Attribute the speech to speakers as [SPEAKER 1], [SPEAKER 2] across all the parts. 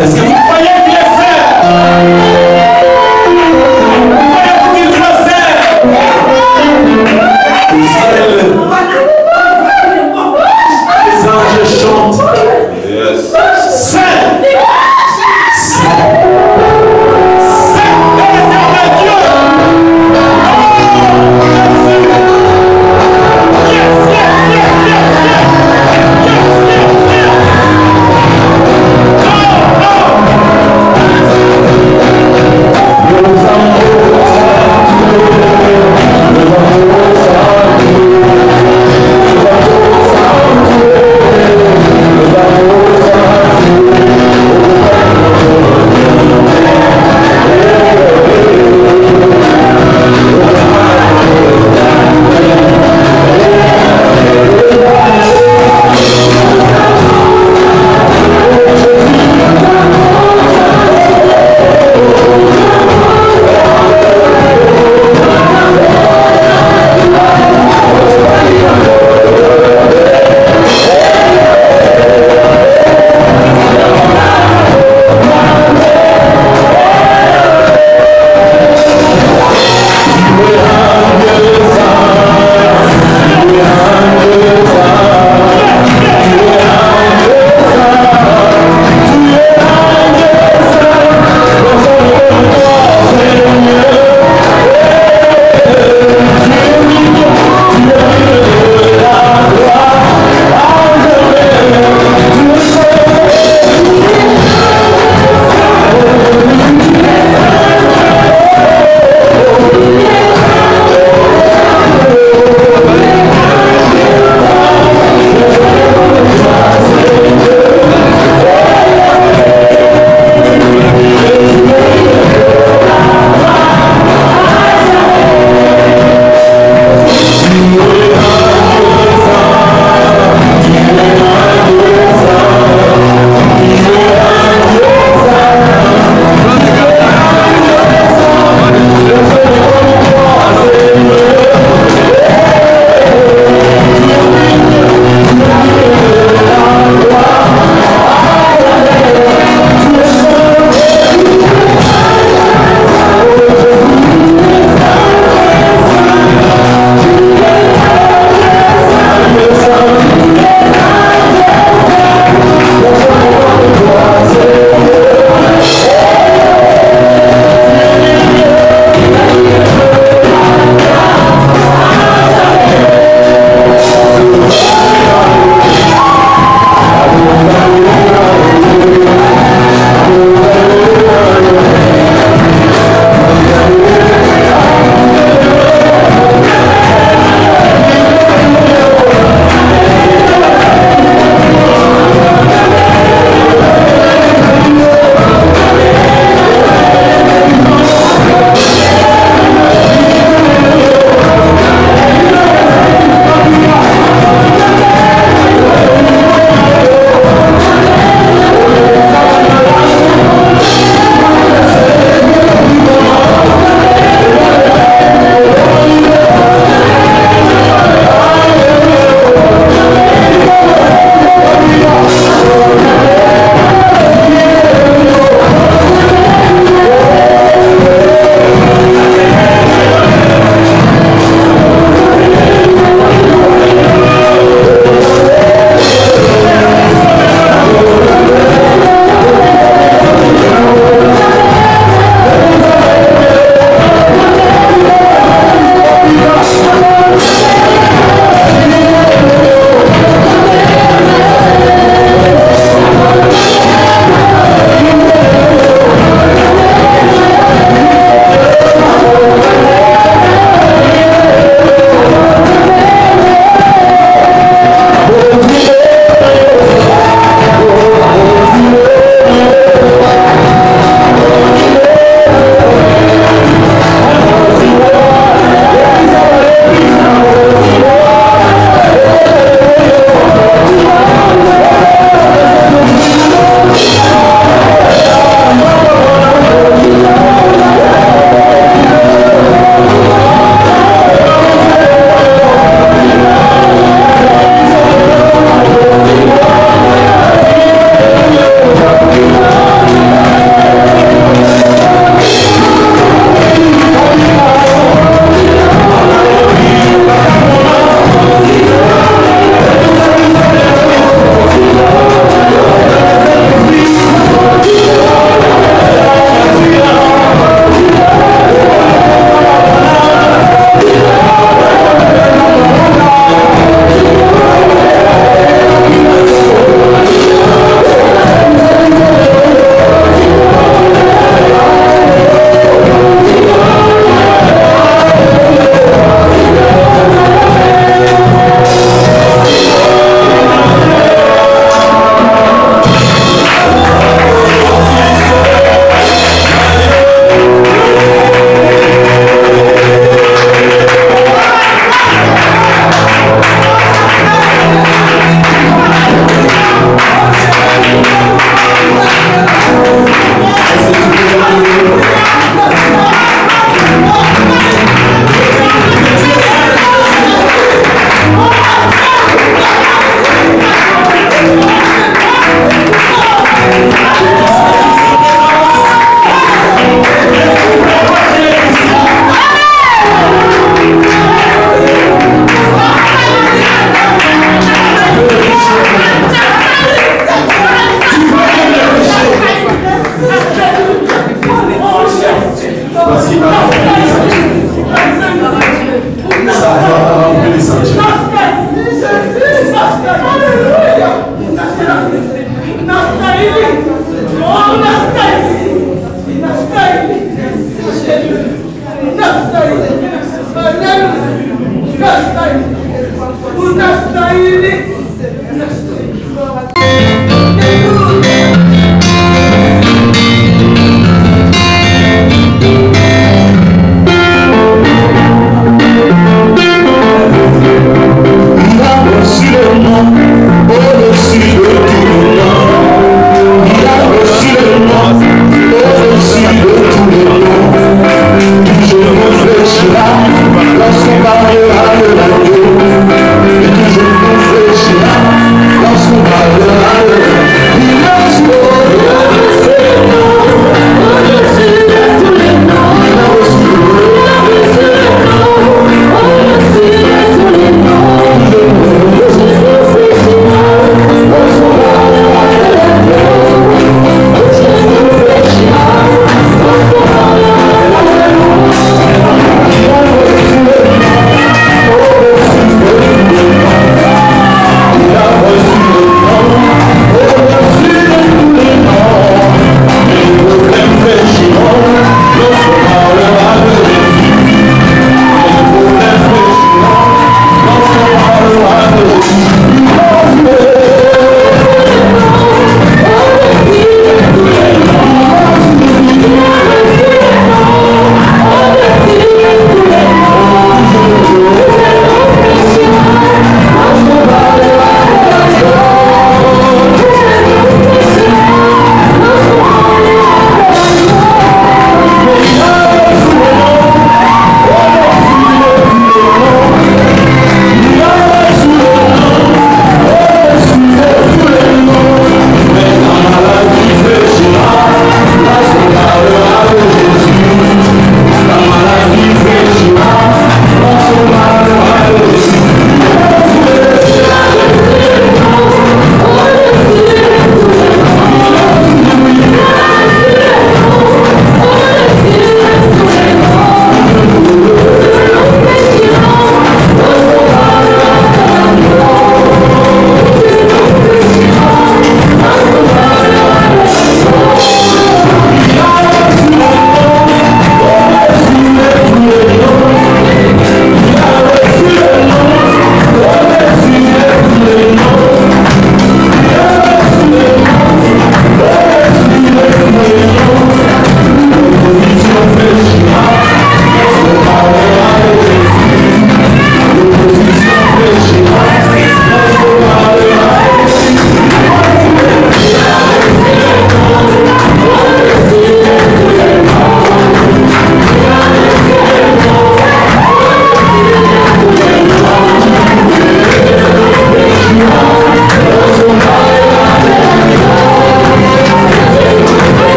[SPEAKER 1] Est-ce que vous croyez bien faire? Croyez-vous qu'il soit seul? Les anges chantent. Seul.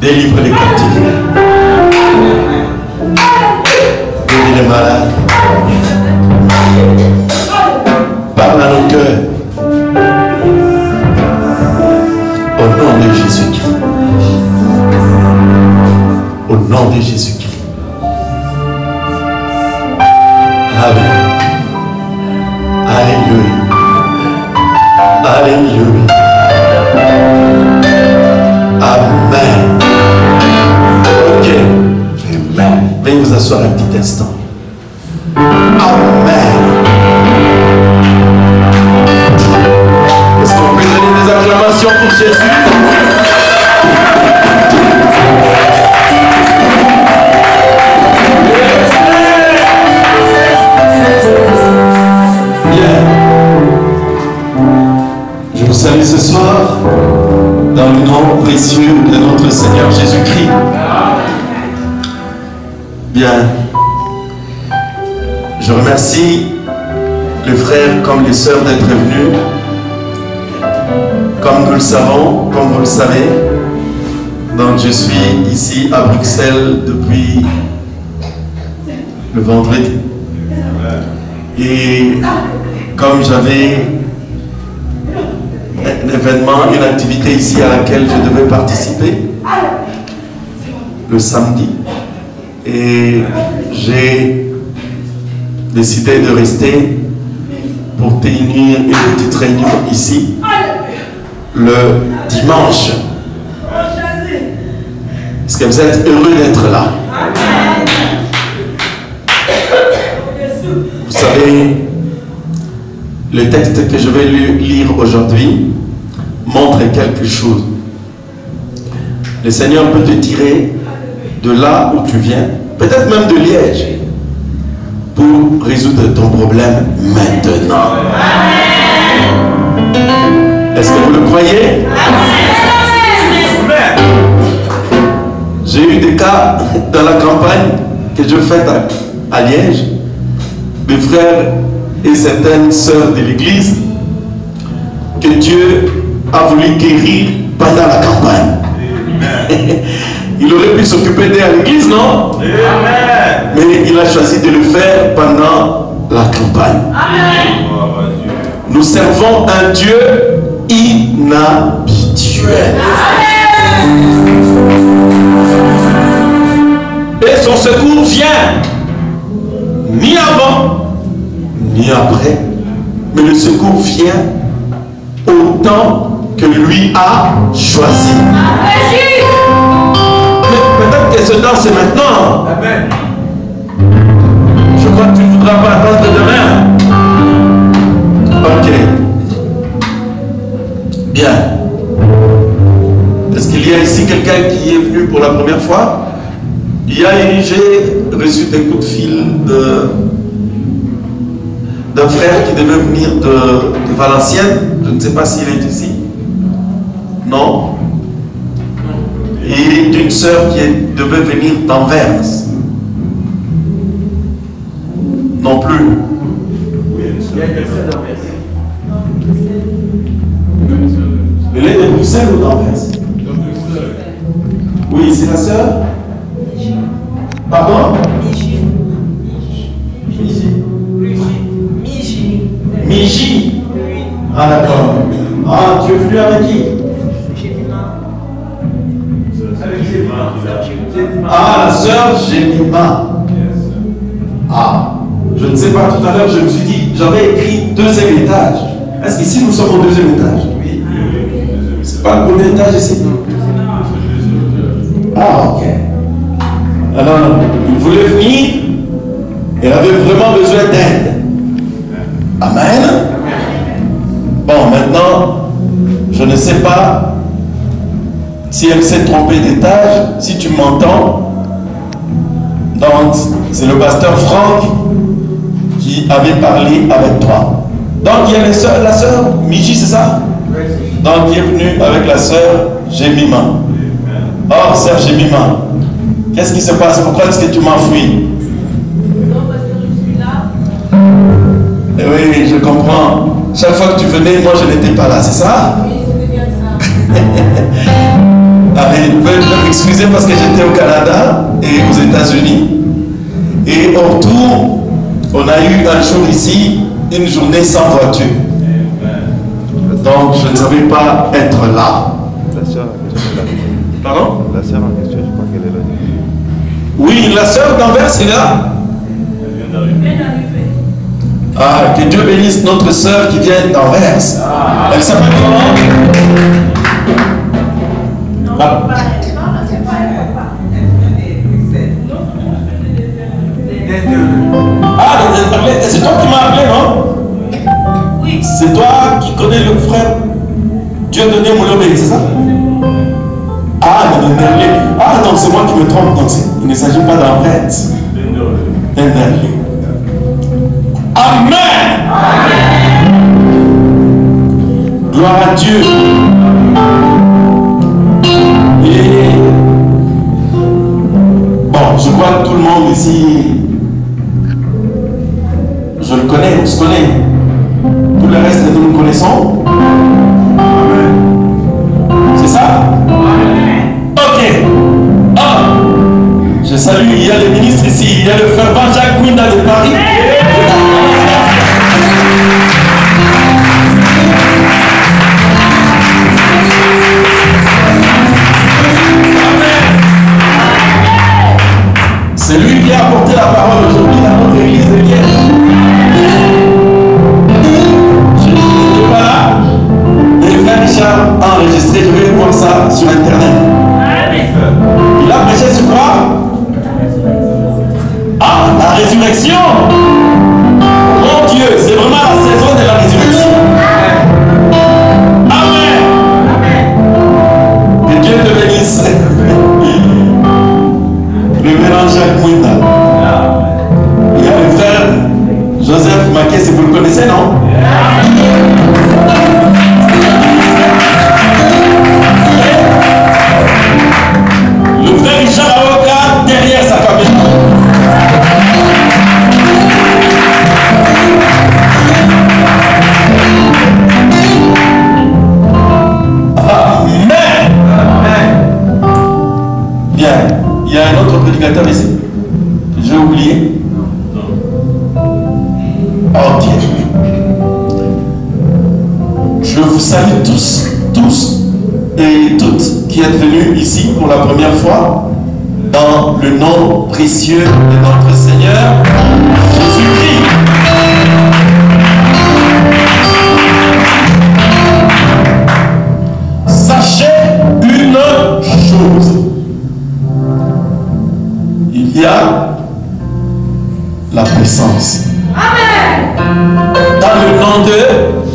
[SPEAKER 1] Délivre les captifs. Guéris les malades. Parle à nos cœurs. Au nom de Jésus-Christ. Au nom de Jésus-Christ. Amen. Alléluia. Alléluia. Amen. Ok. Amen. Veuillez vous asseoir un petit instant. Amen. Est-ce qu'on peut donner des acclamations pour Jésus? Je vous salue ce soir dans le nom précieux de notre Seigneur Jésus-Christ. Bien. Je remercie les frères comme les sœurs d'être venus. Comme nous le savons, comme vous le savez, donc je suis ici à Bruxelles depuis le vendredi. Et comme j'avais un événement, une activité ici à laquelle je devais participer le samedi, et j'ai décidé de rester pour tenir une petite réunion ici le dimanche. Est-ce que vous êtes heureux d'être là? Vous savez, le texte que je vais lire aujourd'hui montre quelque chose. Le Seigneur peut te tirer de là où tu viens, peut-être même de Liège, pour résoudre ton problème maintenant. Est-ce que vous le croyez? J'ai eu des cas dans la campagne que je fais à Liège, mes frères et certaines sœurs de l'église, que Dieu a voulu guérir pendant la campagne. Il aurait pu s'occuper d'eux à l'église, non? Mais il a choisi de le faire pendant la campagne. Nous servons un Dieu inhabituel. Et son secours vient ni avant ni après, mais le secours vient au temps que lui a choisi. Mais peut-être que ce temps c'est maintenant. Amen. Je crois que tu ne voudras pas attendre demain. Ok. Bien. Est-ce qu'il y a ici quelqu'un qui est venu pour la première fois? J'ai reçu des coups de fil d'un frère qui devait venir de Valenciennes. Je ne sais pas s'il est ici. Non? Et d'une sœur qui devait venir d'Anvers. Non plus. Elle est de Bruxelles ou d'Anvers? Oui, c'est la sœur? Pardon? Miji. Ah d'accord. Ah, tu es venu avec qui? Ah, la sœur Jemima. Ah, je ne sais pas, tout à l'heure je me suis dit, j'avais écrit deuxième étage. Est-ce qu'ici nous sommes au deuxième étage? Oui. C'est pas le premier étage ici? Ah, ok. Alors, il voulait venir, elle avait vraiment besoin d'aide. Amen. Bon, maintenant, je ne sais pas si elle s'est trompée d'étage, si tu m'entends. Donc, c'est le pasteur Franck qui avait parlé avec toi. Donc, il y a la sœur Miji, c'est ça? Donc, il est venu avec la sœur Jemima. Oh, sœur Jemima, qu'est-ce qui se passe? Pourquoi est-ce que tu m'enfuis?
[SPEAKER 2] Non, parce que je suis là.
[SPEAKER 1] Oui, je comprends. Chaque fois que tu venais, moi je n'étais pas là, c'est ça?
[SPEAKER 2] Oui, c'était bien ça.
[SPEAKER 1] Allez, veuillez m'excuser parce que j'étais au Canada et aux États-Unis. Et au retour, on a eu un jour ici, une journée sans voiture. Donc je ne savais pas être là.
[SPEAKER 3] La sœur en question est là.
[SPEAKER 1] Pardon?
[SPEAKER 3] La sœur en question, je crois qu'elle est là.
[SPEAKER 1] Oui, la sœur d'Anvers est là.
[SPEAKER 2] Elle vient d'arriver.
[SPEAKER 1] Ah, que Dieu bénisse notre sœur qui vient d'Anvers. Elle s'appelle comment?
[SPEAKER 2] Non,
[SPEAKER 1] Ah.
[SPEAKER 2] pas elle. Non, c'est pas elle, papa.
[SPEAKER 1] Ah, c'est toi qui m'as appelé, non?
[SPEAKER 2] Oui.
[SPEAKER 1] C'est toi qui connais le frère Dieudonné Moulobé, c'est ça? Ah, non, ah non, c'est moi qui me trompe. Donc il ne s'agit pas d'Anvers. D'Enderlé. Amen. Gloire à Dieu. Et bon, je crois que tout le monde ici, je le connais, on se connaît. multiplicateur ici? J'ai oublié? Ok. Je vous salue tous et toutes qui êtes venus ici pour la première fois dans le nom précieux de notre Seigneur Jésus-Christ. Sachez une chose. Il y a la puissance.
[SPEAKER 2] Amen.
[SPEAKER 1] Dans le nom de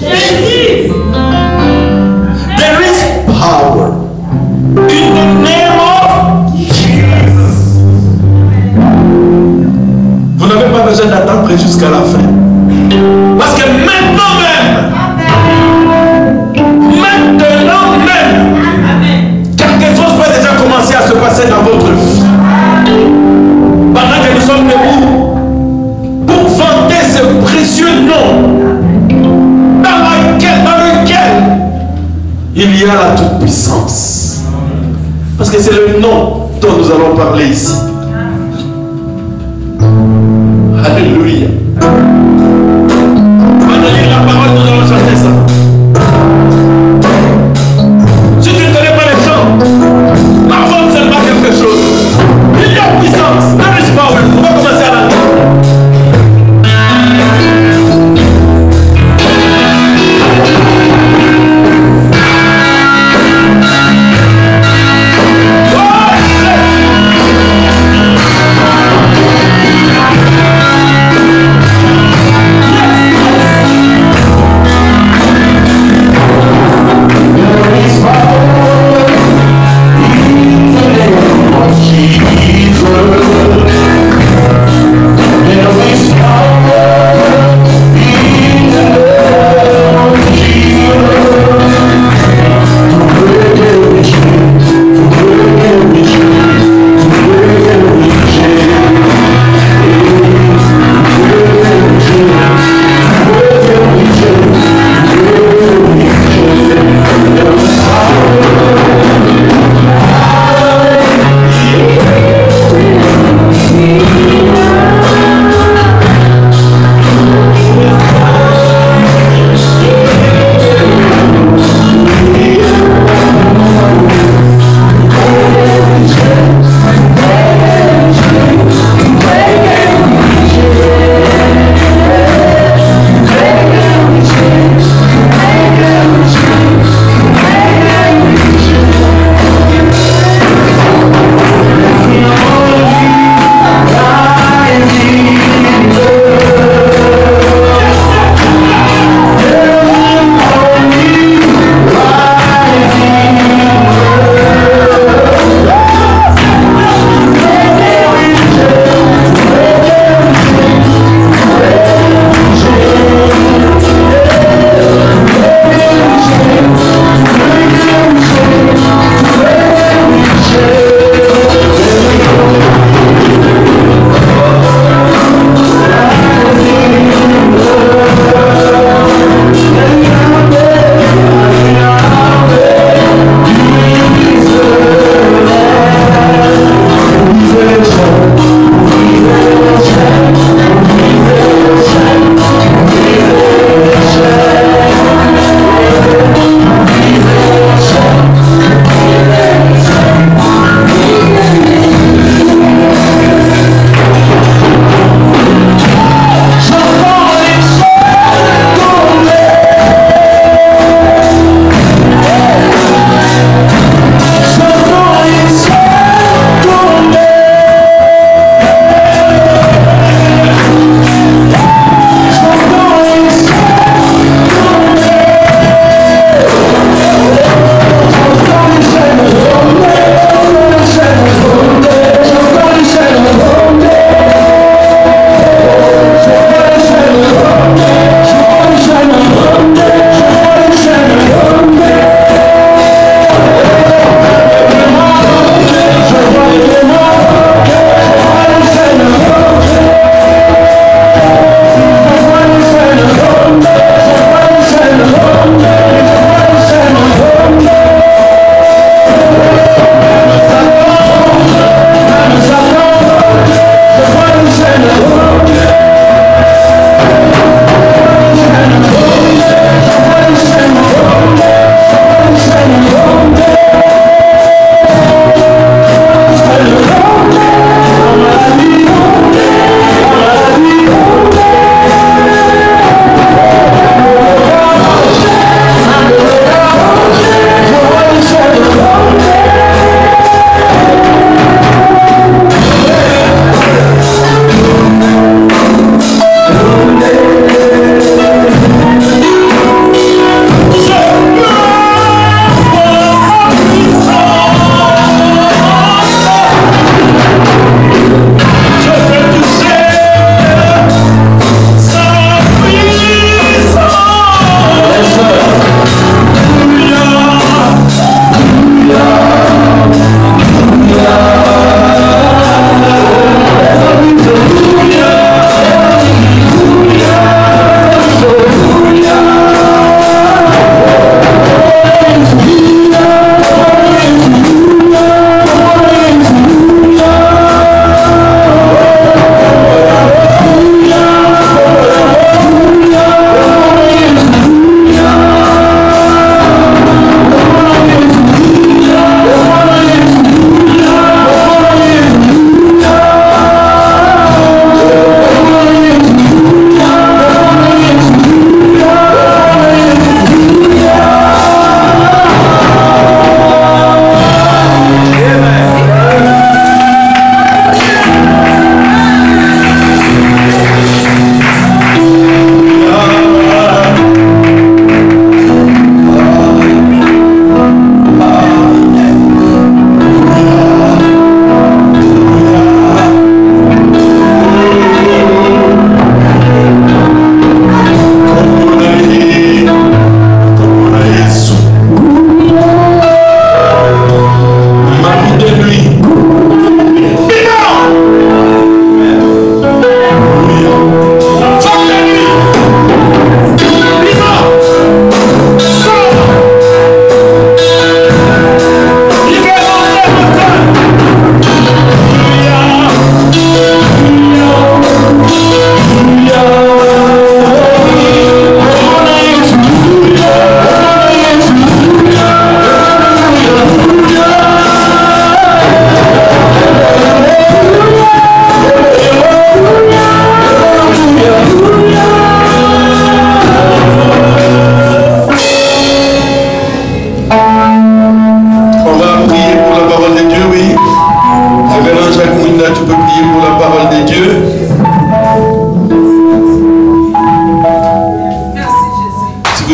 [SPEAKER 2] Jésus.
[SPEAKER 1] there is power in the name of Jesus. Vous n'avez pas besoin d'attendre jusqu'à la fin. Parce que maintenant même, quelque chose peut déjà commencer à se passer dans votre vie. Pendant que nous sommes debout pour vanter ce précieux nom dans lequel il y a la toute-puissance. Parce que c'est le nom dont nous allons parler ici. Alléluia. On va lire la parole, nous allons chanter ça. Si tu ne connais pas les chants, pardonne seulement quelque chose. Il y a puissance. There is power. On va commencer à la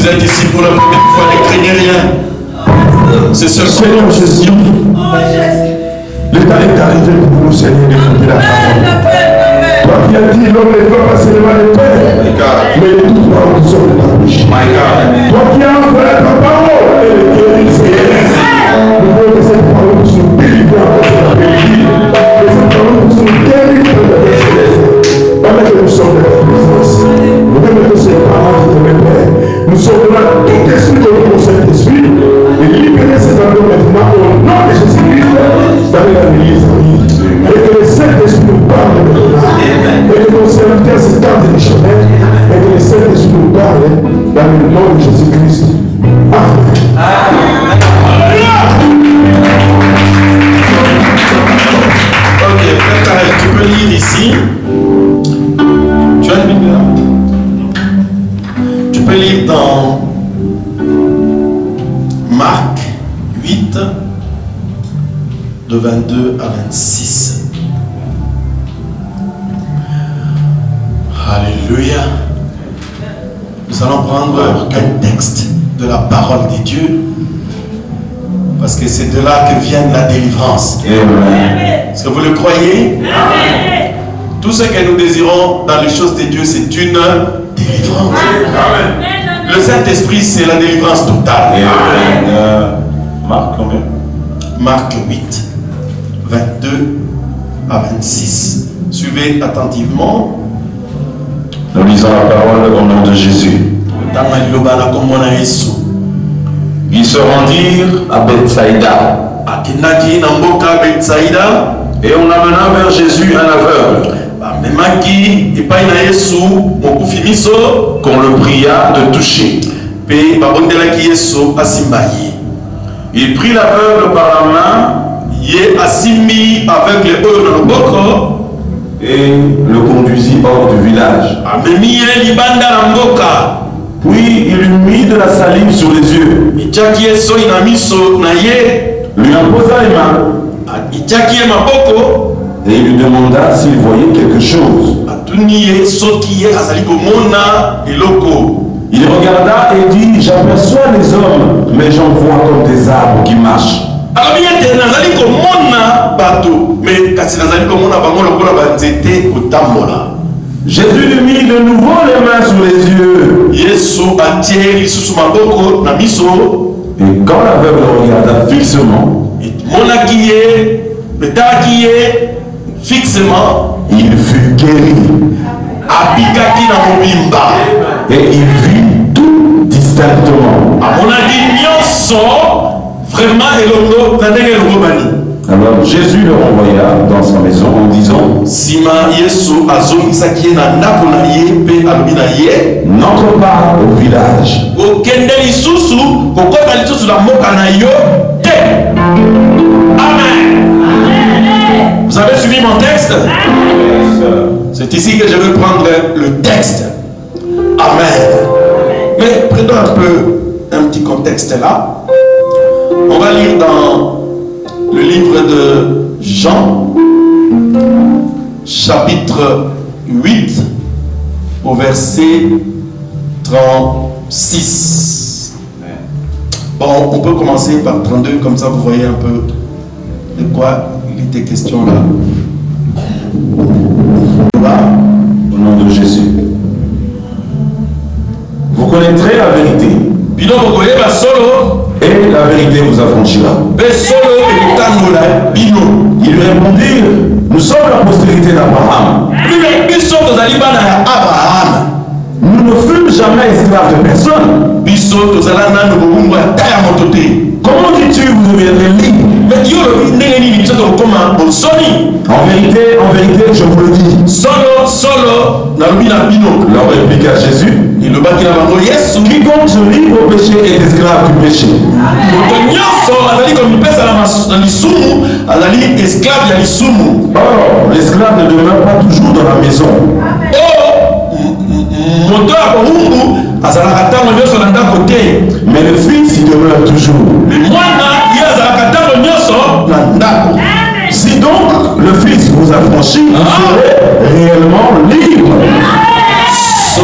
[SPEAKER 1] vous êtes ici pour la première fois, ne craignez rien. C'est ce
[SPEAKER 4] Seigneur Jésus. Le temps est arrivé pour nous, Seigneur, d'écouter la parole. Toi qui as dit, l'homme ne peut pas seulement le Père, mais les toutes paroles qui sont de ta bouche. Toi qui as envoyé ta parole et le guérir, Seigneur. Nous voulons que cette parole puisse nous délivrer encore de la vérité. Que cette parole puisse nous guérir de la vérité. Pendant que nous sommes dans ta présence, nous voulons que ces paroles de ton Père, nous sommes devant tout esprit de mon Saint-Esprit et libérer cet endroit maintenant au nom de Jésus-Christ dans l'Église. Et que le Saint-Esprit nous parle maintenant. Et que nos serviteurs s'étendent des chemins. Et que le Saint-Esprit nous parle dans le nom de Jésus-Christ. Amen.
[SPEAKER 1] Ok, frère Karel, tu peux lire ici. Tu as une Bible là? Tu peux lire dans Marc 8, de 22 à 26. Alléluia. Nous allons prendre un texte de la parole de Dieu, parce que c'est de là que vient la délivrance. Est-ce que vous le croyez? Tout ce que nous désirons dans les choses de Dieu, c'est une délivrance. Le Saint-Esprit, c'est la délivrance totale.
[SPEAKER 4] Marc combien?
[SPEAKER 1] Marc 8, 22 à 26. Suivez attentivement.
[SPEAKER 4] Nous lisons la parole au nom de Jésus. Ils se rendirent à Bethsaïda. Et on amena vers Jésus un aveugle. Qu'on le pria de toucher. Il prit l'aveugle par la main et le conduisit hors du village. Puis il lui mit de la salive sur les yeux. Lui imposa les mains. Et il lui demanda s'il voyait quelque chose. Il regarda et dit, j'aperçois les hommes, mais j'en vois comme des arbres qui marchent. Jésus lui mit de nouveau les mains sur les yeux. Et quand l'aveugle regarda fixement, il fut guéri. Et il vit tout distinctement. Alors Jésus le renvoya dans sa maison en disant, n'entre pas au village.
[SPEAKER 1] Amen. Vous avez suivi mon texte? C'est ici que je vais prendre le texte. Amen. Mais prenons un petit contexte là. On va lire dans le livre de Jean, chapitre 8, au verset 36. Bon, on peut commencer par 32, comme ça vous voyez un peu de quoi il était question là.
[SPEAKER 4] Au nom de Jésus. Vous connaîtrez la vérité. Et la vérité vous affranchira. Ils lui répondirent, nous sommes la postérité d'Abraham. Nous ne fûmes jamais esclaves de personne. Comment dis-tu vous deviendrez libres? En vérité, je vous le dis. Leur répliqua Jésus, quiconque se livre au péché est esclave du péché. Or, l'esclave ne demeure pas toujours dans la maison. Mais le fils y demeure toujours. Si donc le fils vous affranchit, vous serez réellement libre.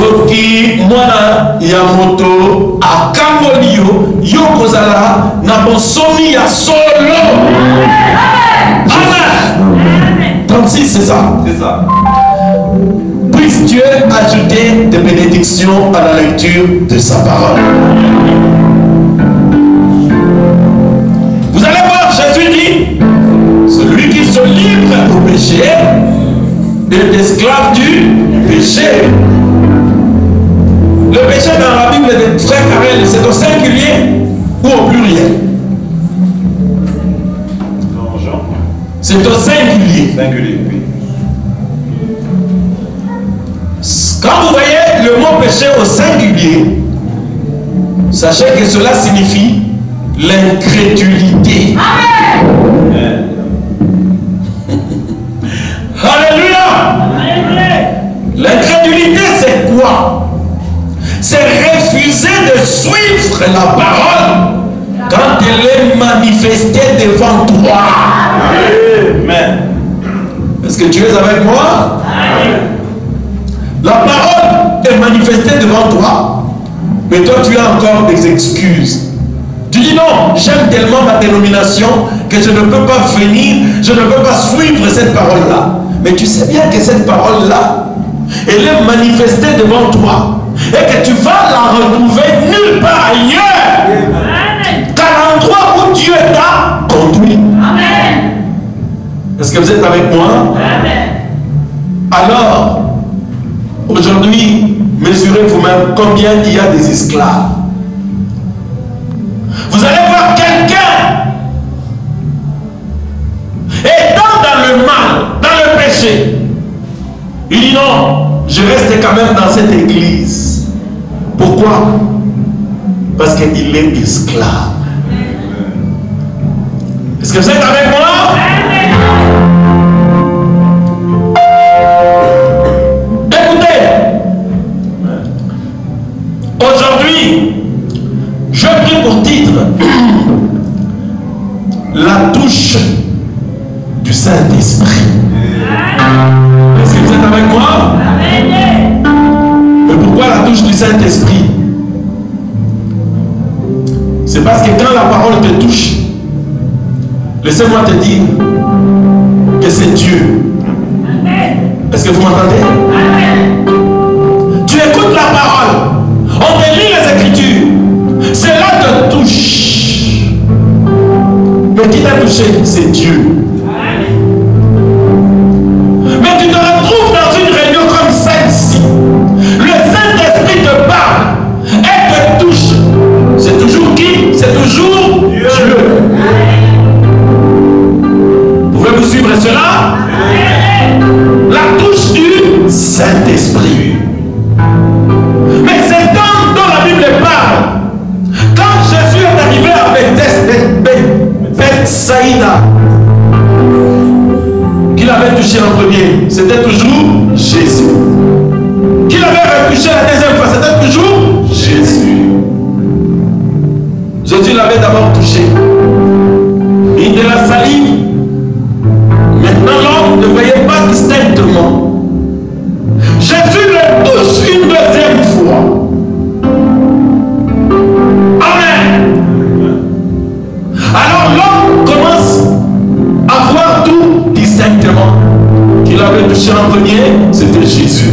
[SPEAKER 1] soki mwana ya moto akamboli yo kozala na bonsomi ya solo. Amen. 36, c'est ça.
[SPEAKER 3] C'est ça.
[SPEAKER 1] Puisse Dieu ajouter des bénédictions à la lecture de sa parole. Vous allez voir, Jésus dit, celui qui se livre au péché est esclave du péché. Le péché dans la Bible de Frère Carrel, c'est au singulier ou au pluriel? C'est au singulier.
[SPEAKER 3] Singulier, oui.
[SPEAKER 1] Quand vous voyez le mot péché au singulier, sachez que cela signifie l'incrédulité.
[SPEAKER 2] Amen.
[SPEAKER 1] Alléluia. L'incrédulité, c'est quoi? C'est refuser de suivre la parole quand elle est manifestée devant toi.
[SPEAKER 3] Amen.
[SPEAKER 1] Est-ce que tu es avec moi? Amen. La parole est manifestée devant toi, mais toi tu as encore des excuses. Tu dis non, j'aime tellement ma dénomination que je ne peux pas venir, je ne peux pas suivre cette parole-là. Mais tu sais bien que cette parole-là, elle est manifestée devant toi et que tu vas la retrouver nulle part ailleurs qu'à l'endroit où Dieu t'a conduit.
[SPEAKER 2] Amen.
[SPEAKER 1] Est-ce que vous êtes avec moi?
[SPEAKER 2] Amen.
[SPEAKER 1] Alors, aujourd'hui, mesurez vous-même combien il y a des esclaves. Vous allez voir quelqu'un étant dans le mal, dans le péché. Il dit non, je reste quand même dans cette église. Pourquoi? Parce qu'il est esclave. Est-ce que vous êtes avec moi? Écoutez, aujourd'hui, je prie pour titre la touche du Saint-Esprit. Est-ce que vous êtes avec moi? Mais pourquoi la touche du Saint-Esprit? C'est parce que quand la parole te touche, laissez-moi te dire que c'est Dieu. Est-ce que vous m'entendez? Tu écoutes la parole, on te lit les Écritures, cela te touche. Mais qui t'a touché? C'est Dieu. Mais tu te retrouves dans une réunion comme celle-ci. Le Saint-Esprit te parle et te touche. C'est toujours qui? C'est toujours Dieu. Pouvez-vous suivre cela? La touche du Saint-Esprit. Mais c'est dont la Bible parle. Quand Jésus est arrivé à Bethsaïda, qui l'avait touché en premier? C'était toujours Jésus. Qui l'avait retouché la deuxième fois? C'était toujours Jésus. Jésus l'avait d'abord touché. Il de la salive. Maintenant l'homme ne voyait pas distinctement. Jésus le touche une deuxième fois. Amen. Alors l'homme commence à voir tout distinctement. Qui l'avait touché en premier, c'était Jésus.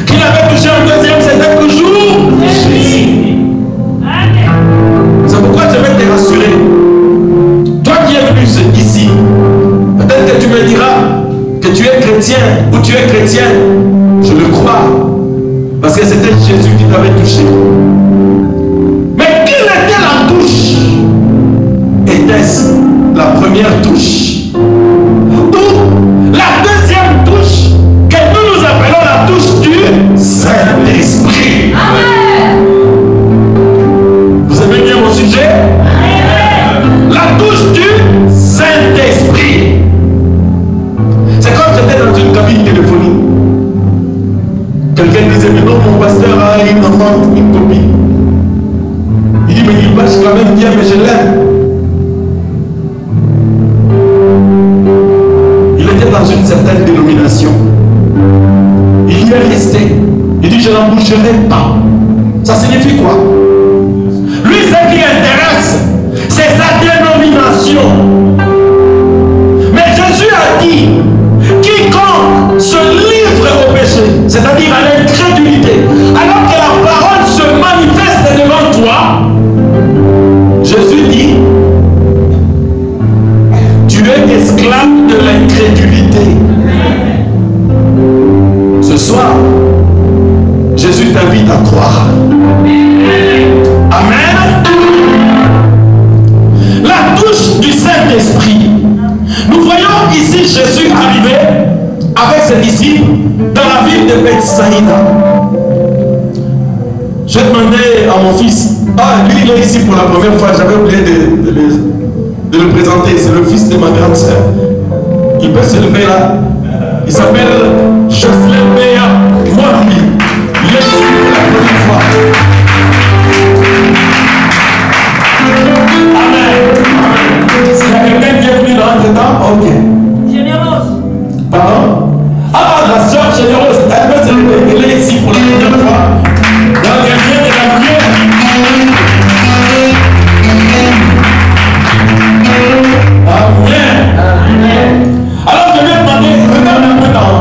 [SPEAKER 1] Qui l'avait touché en deuxième, c'était toujours Jésus. C'est pourquoi je vais te rassurer. Toi qui es venu ici, peut-être que tu me diras que tu es chrétien ou tu es chrétienne. Je le crois. Parce que c'était Jésus qui t'avait touché. Mais quelle était la touche? Était-ce la première touche? Ou la deuxième touche que nous appelons la touche du Saint-Esprit? Amen. Vous aimez bien mon sujet? Amen. La touche du Saint-Esprit. C'est comme j'étais dans une cabine téléphonique. Quelqu'un disait, mais non, mon pasteur a une maman, une copine. Il dit, mais il marche quand même bien, mais je l'aime. Il était dans une certaine dénomination. Il y est resté. Il dit, je n'en bougerai pas. Ça signifie quoi? Lui, ce qui intéresse, c'est sa dénomination. Mais Jésus a dit, quiconque se livre au péché, c'est-à-dire à l'incrédulité, alors que la parole se manifeste devant toi, Jésus dit, tu es esclave de l'incrédulité. Ce soir, Jésus t'invite à croire. Amen. La touche du Saint-Esprit. Nous voyons ici Jésus arriver avec ses disciples dans la ville de Bethsaïda. J'ai demandé à mon fils, lui il est ici pour la première fois, j'avais oublié de le présenter, c'est le fils de ma grande sœur. Il peut se lever là. Il s'appelle Jocelyn Béa. Moi, lui, il est ici pour la première fois. Amen. S'il y a quelqu'un qui est venu dans notre temps, ok.
[SPEAKER 2] Générose.
[SPEAKER 1] Pardon? La soeur généreuse, elle peut se lever. Elle est ici pour la première fois. Donc, elle vient de la prière. Amen. Alors je vais demander, regarde un peu dans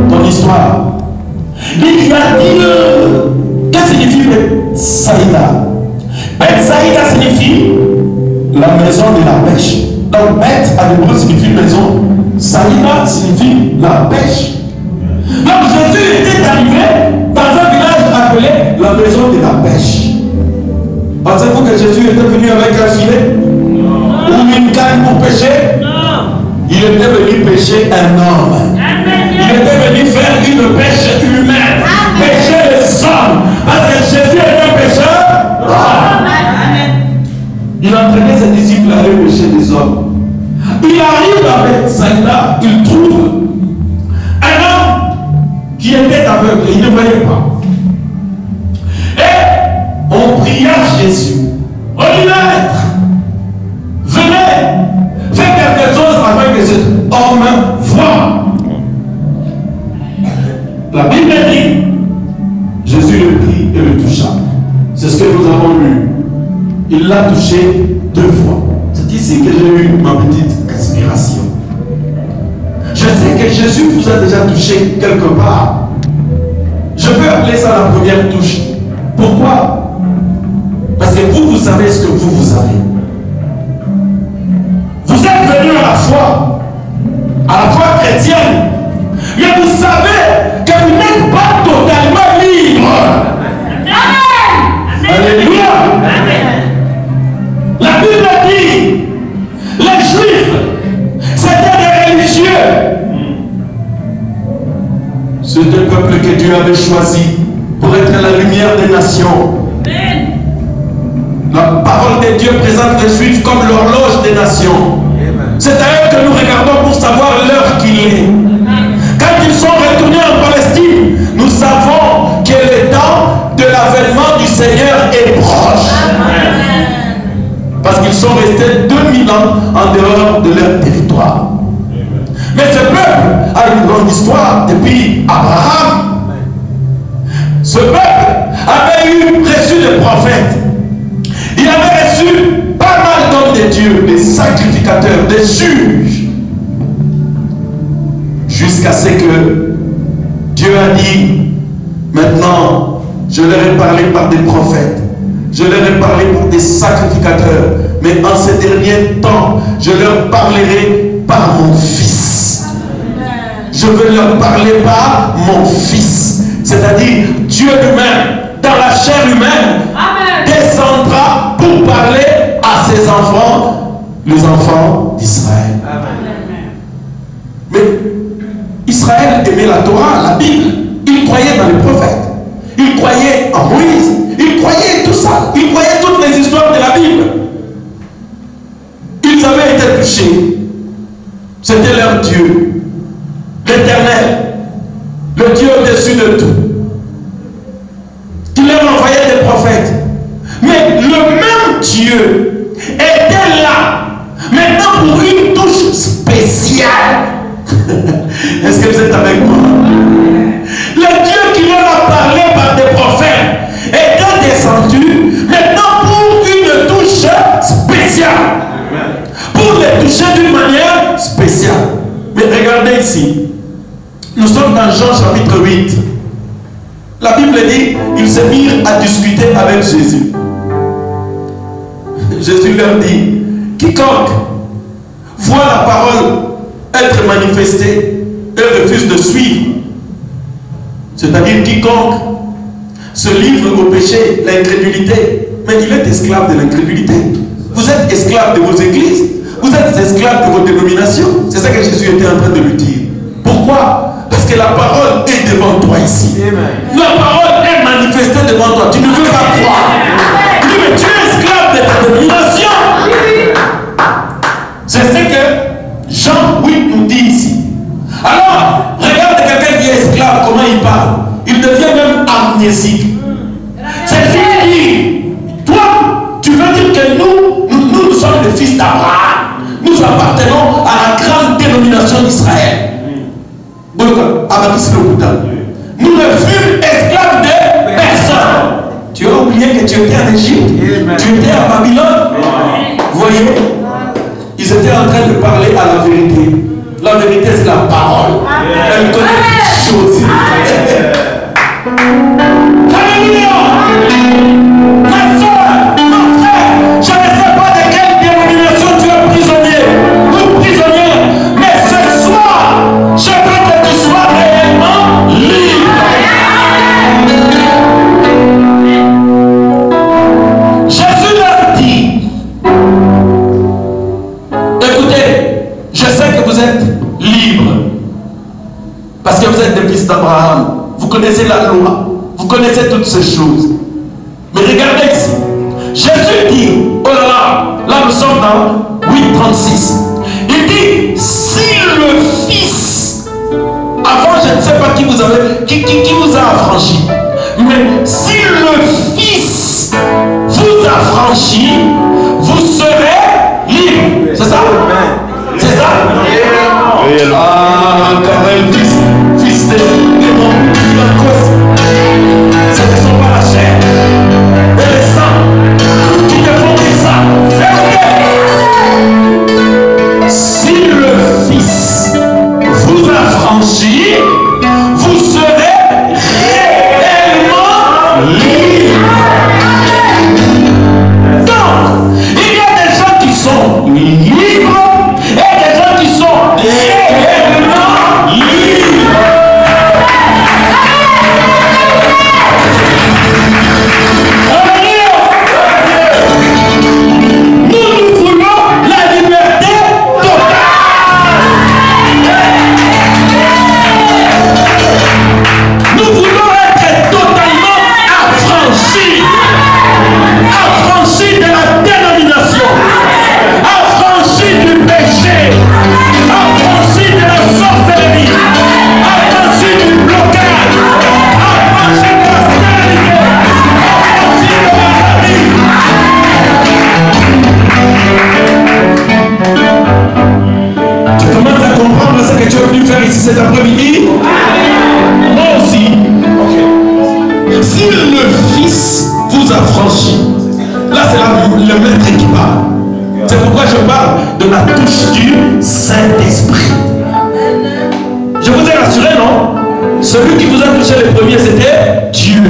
[SPEAKER 1] ton histoire. Il y a-t-il, qu'est-ce que signifie Bethsaïda? Bethsaïda signifie la maison de la pêche. Donc Beth à l'hébreu signifie maison. Saïda signifie la pêche. Donc Jésus était arrivé dans un village appelé la maison de la pêche. Pensez-vous que Jésus était venu avec un filet? Ou une canne pour pêcher? Il était venu pêcher un homme. Il était venu faire une pêche humaine. Pêcher les hommes. Parce que Jésus est un pêcheur. Il entraînait ses disciples à aller pêcher des hommes. Il arrive à Bethsaïda, il trouve un homme qui était aveugle. Il ne voyait pas. Et on pria Jésus. On dit, maître, venez, faites quelque chose afin que cet homme voie. La Bible dit, Jésus le prit et le toucha. C'est ce que nous avons lu. Il l'a touché 2 fois. C'est ici que j'ai eu ma petite inspiration. Je sais que Jésus vous a déjà touché quelque part. Je peux appeler ça la première touche. Pourquoi? Parce que vous savez ce que vous avez. Vous êtes venus à la foi chrétienne, mais vous savez que vous n'êtes pas totalement libre. Amen. Alléluia. Amen. La Bible dit, les Juifs, c'était des religieux. C'est un peuple que Dieu avait choisi pour être la lumière des nations. Amen. La parole de Dieu présente les Juifs comme l'horloge des nations. C'est à eux que nous regardons pour savoir l'heure qu'il est. Quand ils sont retournés en Palestine, nous savons que le temps de l'avènement du Seigneur est proche. Parce qu'ils sont restés 2000 ans en dehors de leur territoire. Mais ce peuple a une grande histoire depuis Abraham. Ce peuple avait reçu des prophètes. Il avait reçu pas mal d'hommes de Dieu, des sacrificateurs, des juges. Jusqu'à ce que Dieu a dit, maintenant, je leur ai parlé par des prophètes. Je leur ai parlé par des sacrificateurs. Mais en ces derniers temps, je leur parlerai par mon Fils. Je vais leur parler par mon Fils. C'est-à-dire, Dieu lui-même, dans la chair humaine, descendra pour parler à ses enfants, les enfants d'Israël. Mais Israël aimait la Torah, la Bible. Il croyait dans les prophètes. Il croyait en Moïse. Il croyait tout ça. Il croyait toutes les histoires de la Bible. Ils avaient été touchés. C'était leur Dieu. L'Éternel. Le Dieu au-dessus de tout. Qui leur envoyait des prophètes. Mais le même Dieu était là. Maintenant pour une touche spéciale. Est-ce que vous êtes avec moi? Le Dieu qui leur a parlé par des Nous sommes dans Jean chapitre 8. La Bible dit, ils se mirent à discuter avec Jésus. Jésus leur dit, quiconque voit la parole être manifestée et refuse de suivre, c'est-à-dire quiconque se livre au péché, l'incrédulité, mais il est esclave de l'incrédulité. Vous êtes esclave de vos églises, vous êtes esclave de vos dénominations. C'est ça que Jésus était en train de lui dire. Pourquoi? Parce que la parole est devant toi ici. La parole est manifestée devant toi. Tu ne veux pas croire. Mais tu es esclave de ta dénomination. C'est ce que Jean 8 nous dit ici. Alors, regarde quelqu'un qui est esclave, comment il parle. Il devient même amnésique. C'est juste dire, toi, tu veux dire que nous sommes les fils d'Abraham. Nous appartenons à la grande dénomination d'Israël. Nous ne fûmes esclaves de personne. Tu as oublié que tu étais en Égypte, tu étais à Babylone. Vous voyez, ils étaient en train de parler à la vérité. La vérité, c'est la parole. Elle connaît toutes choses. Alléluia. Ma soeur, mon frère, je ne sais pas de quelle dénomination tu es prisonnier ou prisonnière, mais ce soir, je veux que tu sois réellement libre. Jésus leur dit, écoutez, je sais que vous êtes libres parce que vous êtes des fils d'Abraham. Vous connaissez la loi, vous connaissez toutes ces choses. Mais regardez ici, Jésus dit, oh là, nous sommes dans 8:36. Il dit, si le Fils, avant je ne sais pas qui vous a affranchi, mais si le Fils vous affranchit, vous serez libre. C'est ça? C'est ça? Ah, car un fils de démon, ce ne sont pas la chair et le sang qui te font dire ça. Si le Fils vous affranchit, vous serez réellement libre. Donc, il y a des gens qui sont libres et des gens qui sont réellement libres. Nous voulons la liberté totale. Nous voulons être totalement affranchis. Affranchis de la dénomination. Affranchis du péché. Affranchis de la sorcellerie. Affranchis du blocage. Affranchis de la stérilité. Affranchis de la maladie. Tu commences à comprendre ce que tu es venu faire ici cet après-midi? Moi aussi. Si le Fils vous affranchit, là c'est le maître qui parle. C'est pourquoi je parle de la touche du Saint-Esprit. Je vous ai rassuré, non? Celui qui vous a touché le premier, c'était Dieu.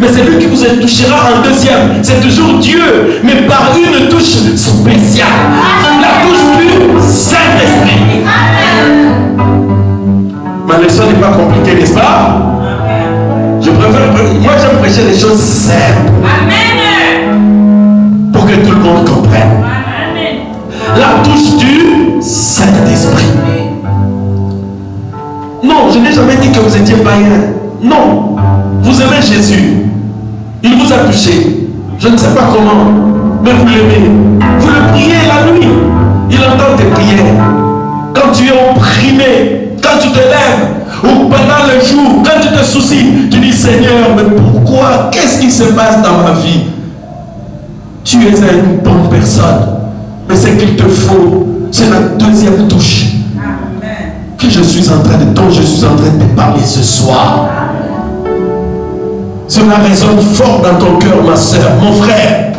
[SPEAKER 1] Mais celui qui vous touchera en deuxième, c'est toujours Dieu, mais par une touche spéciale. La touche du Saint-Esprit. Ma leçon n'est pas compliquée, n'est-ce pas? Moi j'aime prêcher les choses simples. Pour que tout le monde comprenne. La touche du Saint-Esprit. Non, je n'ai jamais dit que vous étiez païen. Non, vous aimez Jésus. Il vous a touché. Je ne sais pas comment, mais vous l'aimez. Vous le priez la nuit. Il entend tes prières. Quand tu es opprimé, quand tu te lèves, ou pendant le jour, quand tu te soucies, tu dis Seigneur, mais pourquoi? Qu'est-ce qui se passe dans ma vie? Tu es une bonne personne. Mais ce qu'il te faut, c'est la deuxième touche. Que je suis en train dont je suis en train de parler ce soir. Cela résonne fort dans ton cœur, ma soeur, mon frère.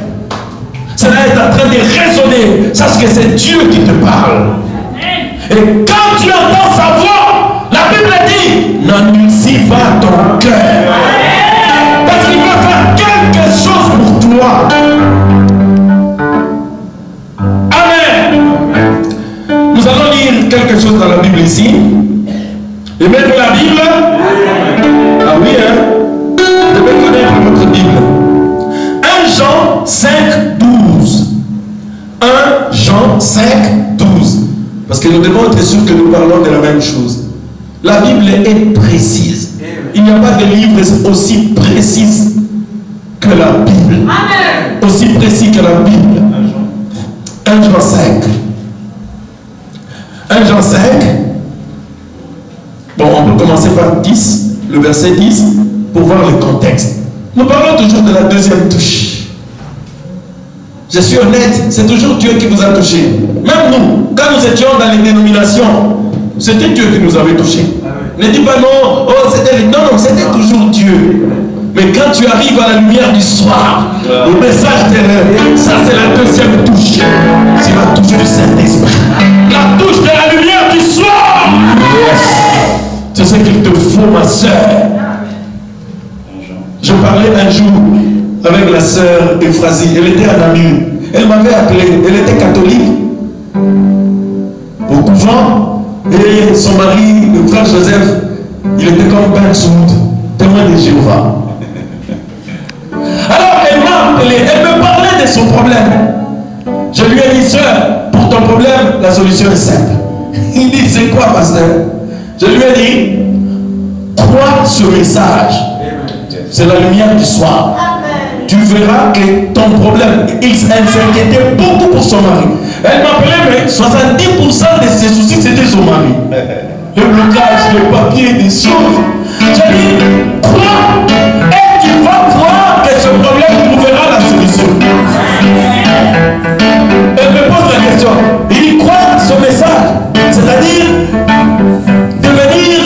[SPEAKER 1] Cela est en train de résonner. Sache que c'est Dieu qui te parle. Et quand tu entends sa voix, la Bible Bible dit, n'endurcis pas ton cœur. Parce qu'il va faire quelque chose pour toi. Amen. Nous allons lire quelque chose dans la Bible ici. Et mettre la Bible. Ah oui, hein. Vous devez connaître votre Bible. 1 Jean 5, 12. 1 Jean 5, 12. Parce que nous devons être sûrs que nous parlons de la même chose. La Bible est précise. Il n'y a pas de livre aussi précis que la Bible. Amen. Aussi précis que la Bible. 1 Jean 5. 1 Jean 5. Bon, on peut commencer par 10, le verset 10, pour voir le contexte. Nous parlons toujours de la deuxième touche. Je suis honnête, c'est toujours Dieu qui vous a touché. Même nous, quand nous étions dans les dénominations, c'était Dieu qui nous avait touchés. Ne dis pas non, oh, c'était non, non, c'était toujours Dieu. Mais quand tu arrives à la lumière du soir, le message de ça c'est la deuxième touche. C'est la touche du Saint-Esprit. La touche de la lumière du soir. Yes. C'est ce qu'il te faut, ma soeur. Je parlais un jour avec la sœur Euphrasie. Elle était à Namur. Elle m'avait appelé. Elle était catholique. Au couvent. Et son mari, le frère Joseph, il était comme Ben Soud, témoin de Jéhovah. Alors elle m'a appelé. Elle me parlait de son problème. Je lui ai dit, sœur, pour ton problème, la solution est simple. Il dit, c'est quoi, pasteur? Je lui ai dit, crois ce message. C'est la lumière du soir. Amen. Tu verras que ton problème, il s'inquiétait beaucoup pour son mari. Elle m'appelait, mais 70% de ses soucis, c'était son mari. Le blocage, le papier, des choses. J'ai dit, crois, et tu vas voir que ce problème trouvera la solution. Elle me pose la question. Il croit ce message. C'est-à-dire, devenir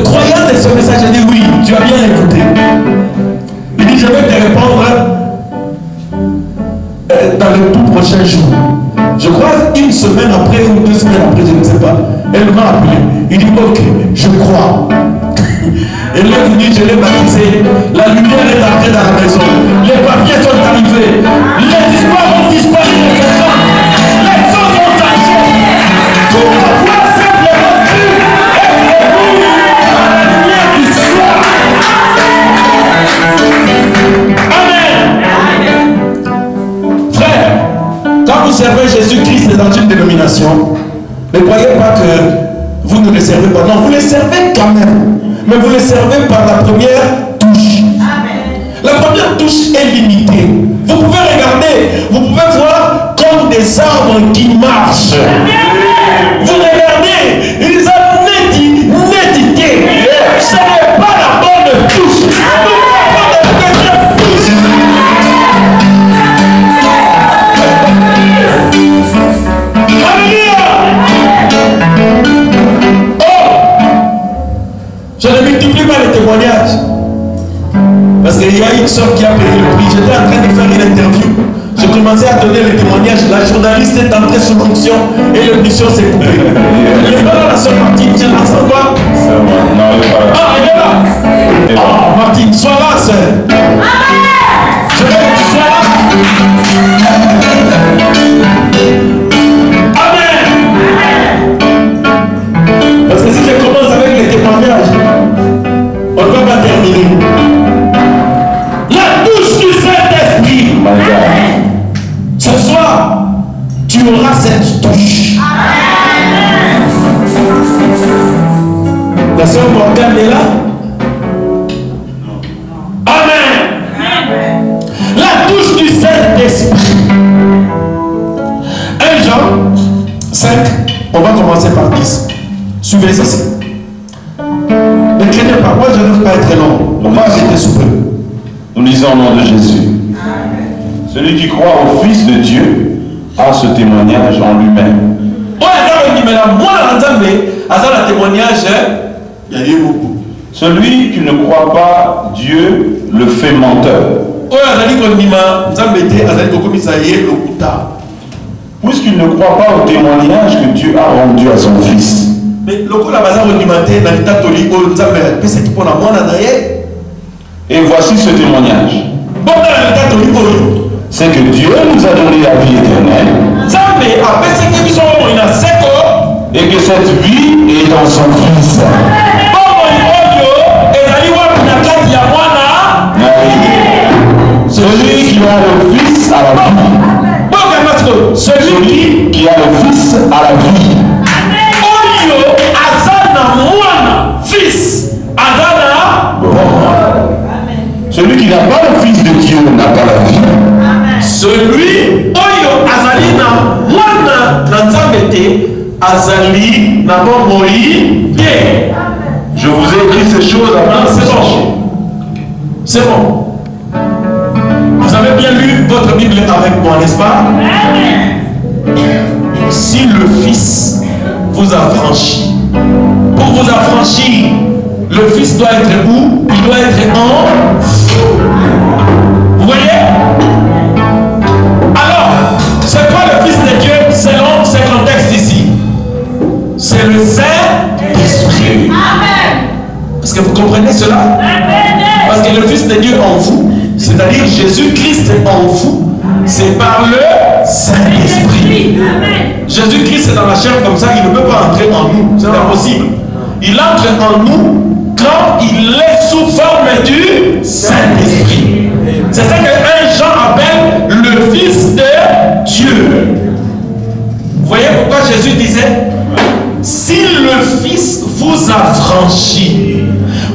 [SPEAKER 1] croyant de ce message. J'ai dit oui, tu as bien écouté. Il dit je vais te répondre dans le tout prochain jour. Je crois une semaine après ou 2 semaines après, je ne sais pas. Elle m'a appelé. Il dit ok, je crois. Et là il dit je l'ai baptisé. La lumière est entrée dans la maison. Les papiers sont arrivés. Les histoires ont disparu. Les choses ont changé. Tout va voir simplement Dieu. Quand vous servez Jésus-Christ dans une dénomination, ne croyez pas que vous ne le servez pas. Non, vous le servez quand même. Mais vous le servez par la première touche. La première touche est limitée. Vous pouvez regarder, vous pouvez voir comme des arbres qui marchent. Vous regardez, ils ont netité. Ce n'est pas la bonne touche. Je ne multiplie pas les témoignages. Parce qu'il y a une soeur qui a payé le prix. J'étais en train de faire une interview. Je commençais à donner les témoignages. La journaliste est entrée sous l'onction et l'émission s'est coupée. Elle est pas là, la soeur Martine. Tu l'entends pas? Ah, elle est là. Ah, Martine, sois là, sœur. Je veux que tu sois là. Amen. Parce que si je commence avec les témoignages, on ne va pas terminer. La touche du Saint-Esprit. Ce soir, tu auras cette touche. La sœur Morgane est là? Amen. La touche du Saint-Esprit. 1 Jean 5, on va commencer par 10. Suivez ceci. Ne craignez pas, moi je ne veux pas être long. On va arrêter sous peu.
[SPEAKER 3] Nous lisons au nom de Jésus. Celui qui croit au Fils de Dieu a ce témoignage en lui-même. Celui qui ne croit pas Dieu le fait menteur. Puisqu'il ne croit pas au témoignage que Dieu a rendu à son Fils.
[SPEAKER 1] Mais le coup la bazar alimentaire dans l'état toli au nzambe c'est qui pour la moine d'ailleurs.
[SPEAKER 3] Et voici ce témoignage.
[SPEAKER 1] Bon dans l'état toli au
[SPEAKER 3] c'est que Dieu nous a donné la vie éternelle.
[SPEAKER 1] Nzambe après ce que nous sommes in a seko
[SPEAKER 3] et que cette vie est dans son Fils. Celui qui a le Fils à la vie. Celui qui a le Fils à la vie. Celui qui n'a pas le Fils de Dieu n'a pas la vie.
[SPEAKER 1] Celui oyo azali na mwana na nzambe te azali na bomoi te.
[SPEAKER 3] Je vous ai écrit ces choses avant.
[SPEAKER 1] C'est bon. C'est bon. Vous avez bien lu votre Bible avec moi, n'est-ce pas? Si le Fils vous a franchi, pour vous affranchir, le Fils doit être où? Il doit être en vous. Vous voyez? Alors, c'est quoi le Fils de Dieu selon ce contexte ici? C'est le Saint-Esprit. Amen. Est-ce que vous comprenez cela? Amen. Parce que le Fils de Dieu en vous, c'est-à-dire Jésus-Christ en vous, c'est par le Saint-Esprit. Jésus-Christ est dans la chair comme ça, il ne peut pas entrer en nous. C'est impossible. Il entre en nous quand il est sous forme du Saint-Esprit. C'est ça que Jean appelle le Fils de Dieu. Vous voyez pourquoi Jésus disait, si le Fils vous a franchi,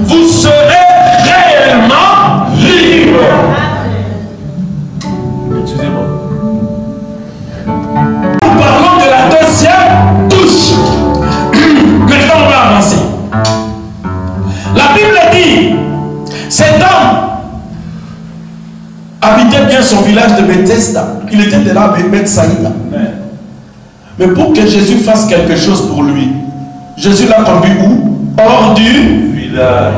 [SPEAKER 1] vous serez réellement libre. Excusez-moi. Nous parlons de la deuxième touche. Maintenant, on va avancer. La Bible dit, cet homme habitait bien son village de Bethesda. Il était de là, Bethsaïda. Mais pour que Jésus fasse quelque chose pour lui, Jésus l'a conduit où? Hors du village.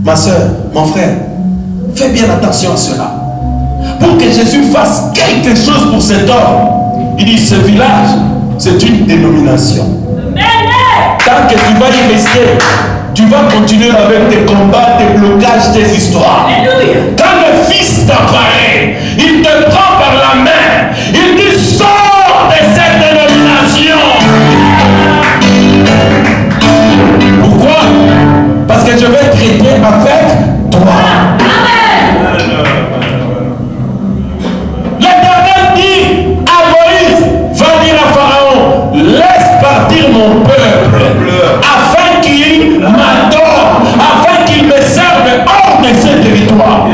[SPEAKER 1] Ma soeur, mon frère, fais bien attention à cela. Pour que Jésus fasse quelque chose pour cet homme, il dit, ce village, c'est une dénomination. Tant que tu vas y rester, tu vas continuer avec tes combats, tes blocages, tes histoires. Quand le Fils t'apparaît, il te prend par la main, il dit, sors de cette dénomination. Pourquoi? Parce que je vais traiter avec toi. L'Éternel dit à Moïse, va dire à Pharaon, laisse partir mon peuple, afin qu'il m'adore, afin qu'il me serve hors de ce territoire.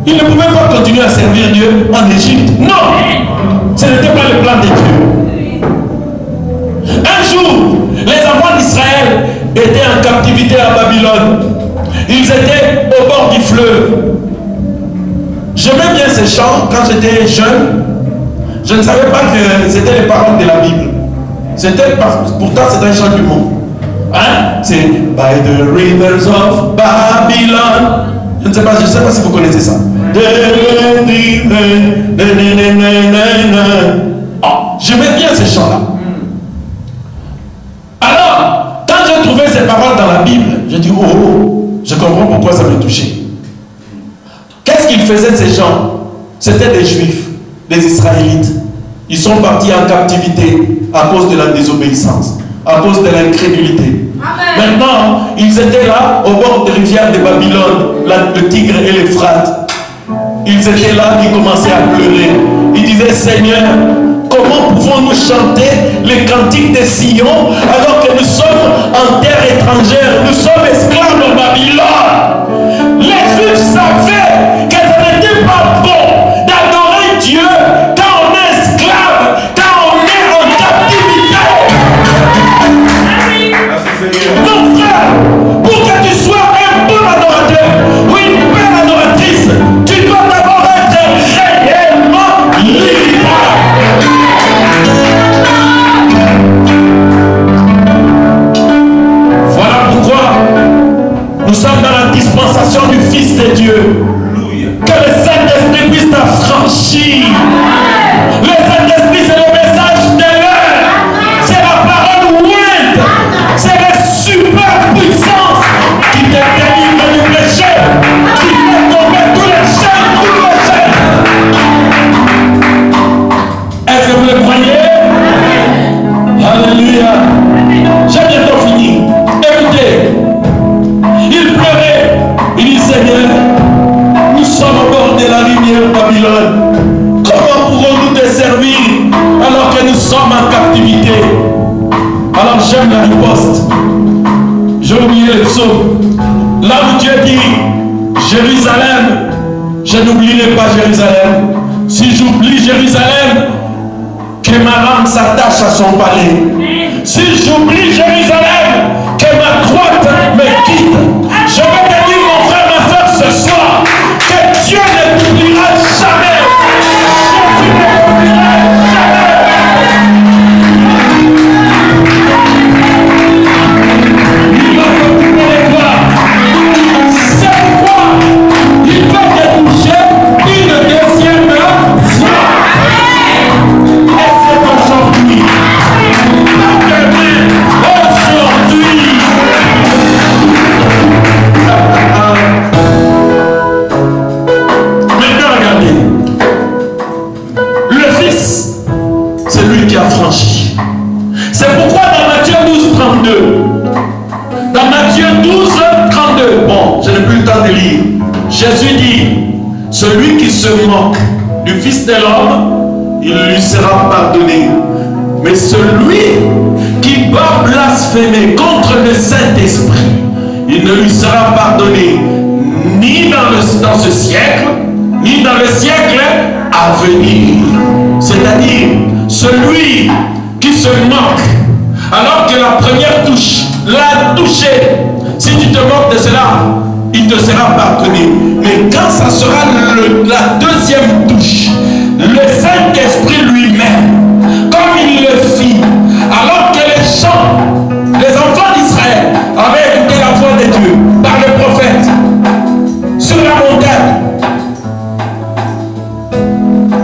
[SPEAKER 1] Il ne pouvait pas continuer à servir Dieu en Égypte. Non, ce n'était pas le plan de Dieu. Un jour, les enfants d'Israël étaient en captivité à Babylone. Ils étaient au bord du fleuve. J'aimais bien ces chants quand j'étais jeune. Je ne savais pas que c'était les paroles de la Bible. Pourtant, c'est un chant du monde. Hein? C'est By the rivers of Babylon. Je ne sais pas si vous connaissez ça. Oh, j'aimais bien ces chants-là. Alors, quand j'ai trouvé ces paroles dans la Bible, j'ai dit, oh, je comprends pourquoi ça me touchait. Qu'est-ce qu'ils faisaient ces gens? C'était des Juifs, des Israélites. Ils sont partis en captivité à cause de la désobéissance, à cause de l'incrédulité. Maintenant, ils étaient là, au bord de la rivière de Babylone, le Tigre et l'Euphrate. Ils étaient là, ils commençaient à pleurer. Ils disaient, Seigneur, comment pouvons-nous chanter les cantiques de Sion alors que nous sommes en terre étrangère, nous sommes esclaves en Babylone? Les Juifs savaient que ce n'était pas bon d'adorer Dieu quand on est esclave, quand on est en captivité. Mon frère, pour que tu sois un bon adorateur ou une belle adoratrice, tu dois d'abord être réellement libre. Voilà pourquoi nous sommes dans la dispensation du Fils de Dieu. Que le Saint-Esprit puisse t'affranchir. Le Saint-Esprit, c'est le message de l'heure. C'est la de la lumière Babylone. Comment pourrons-nous te servir alors que nous sommes en captivité? Alors j'aime la riposte. J'ai oublié le psaume. Là où Dieu dit, Jérusalem, je n'oublierai pas Jérusalem. Si j'oublie Jérusalem, que ma langue s'attache à son palais. Si j'oublie Jérusalem, que ma droite me quitte. Je vais te dire, mon frère, ma soeur, ce soir, que Dieu ne t'oubliera jamais. Jésus ne t'oubliera jamais. Il va t'occuper de toi. C'est pourquoi il va te toucher une deuxième fois. Et c'est aujourd'hui. Aujourd'hui. Maintenant, regardez. Le Fils, c'est lui qui a franchi. C'est pourquoi dans Matthieu 12, 32, dans Matthieu 12, 32, bon, je n'ai plus le temps de lire. Jésus dit, celui qui se moque du Fils de l'homme, il lui sera pardonné. Mais celui qui va blasphémer contre le Saint-Esprit, il ne lui sera pardonné ni dans ce siècle, ni dans le siècle à venir. C'est-à-dire, celui qui se moque, alors que la première touche l'a touché, si tu te moques de cela, il te sera pardonné. Mais quand ça sera la deuxième touche, le Saint-Esprit lui-même, comme il le fit, alors que les gens, les enfants d'Israël, avaient écouté la voix de Dieu par le prophète sur la montagne,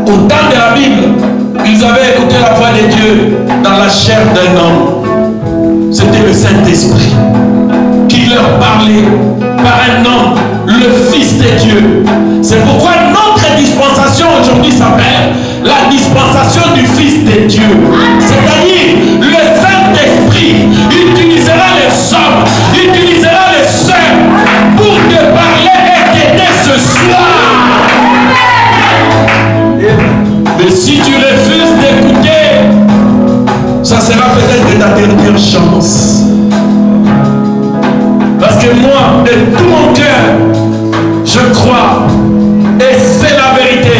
[SPEAKER 1] au temps de la Bible, ils avaient écouté la voix de Dieu dans la chair d'un homme. C'était le Saint-Esprit qui leur parlait par un homme, le Fils de Dieu. C'est pourquoi notre dispensation aujourd'hui s'appelle la dispensation du Fils de Dieu. C'est-à-dire, le Saint-Esprit utilisera les hommes, utilisera les sœurs pour te parler et t'aider ce soir. Mais si tu refuses d'écouter, ça sera peut-être ta dernière chance. Parce que moi, de tout mon cœur, je crois, et c'est la vérité,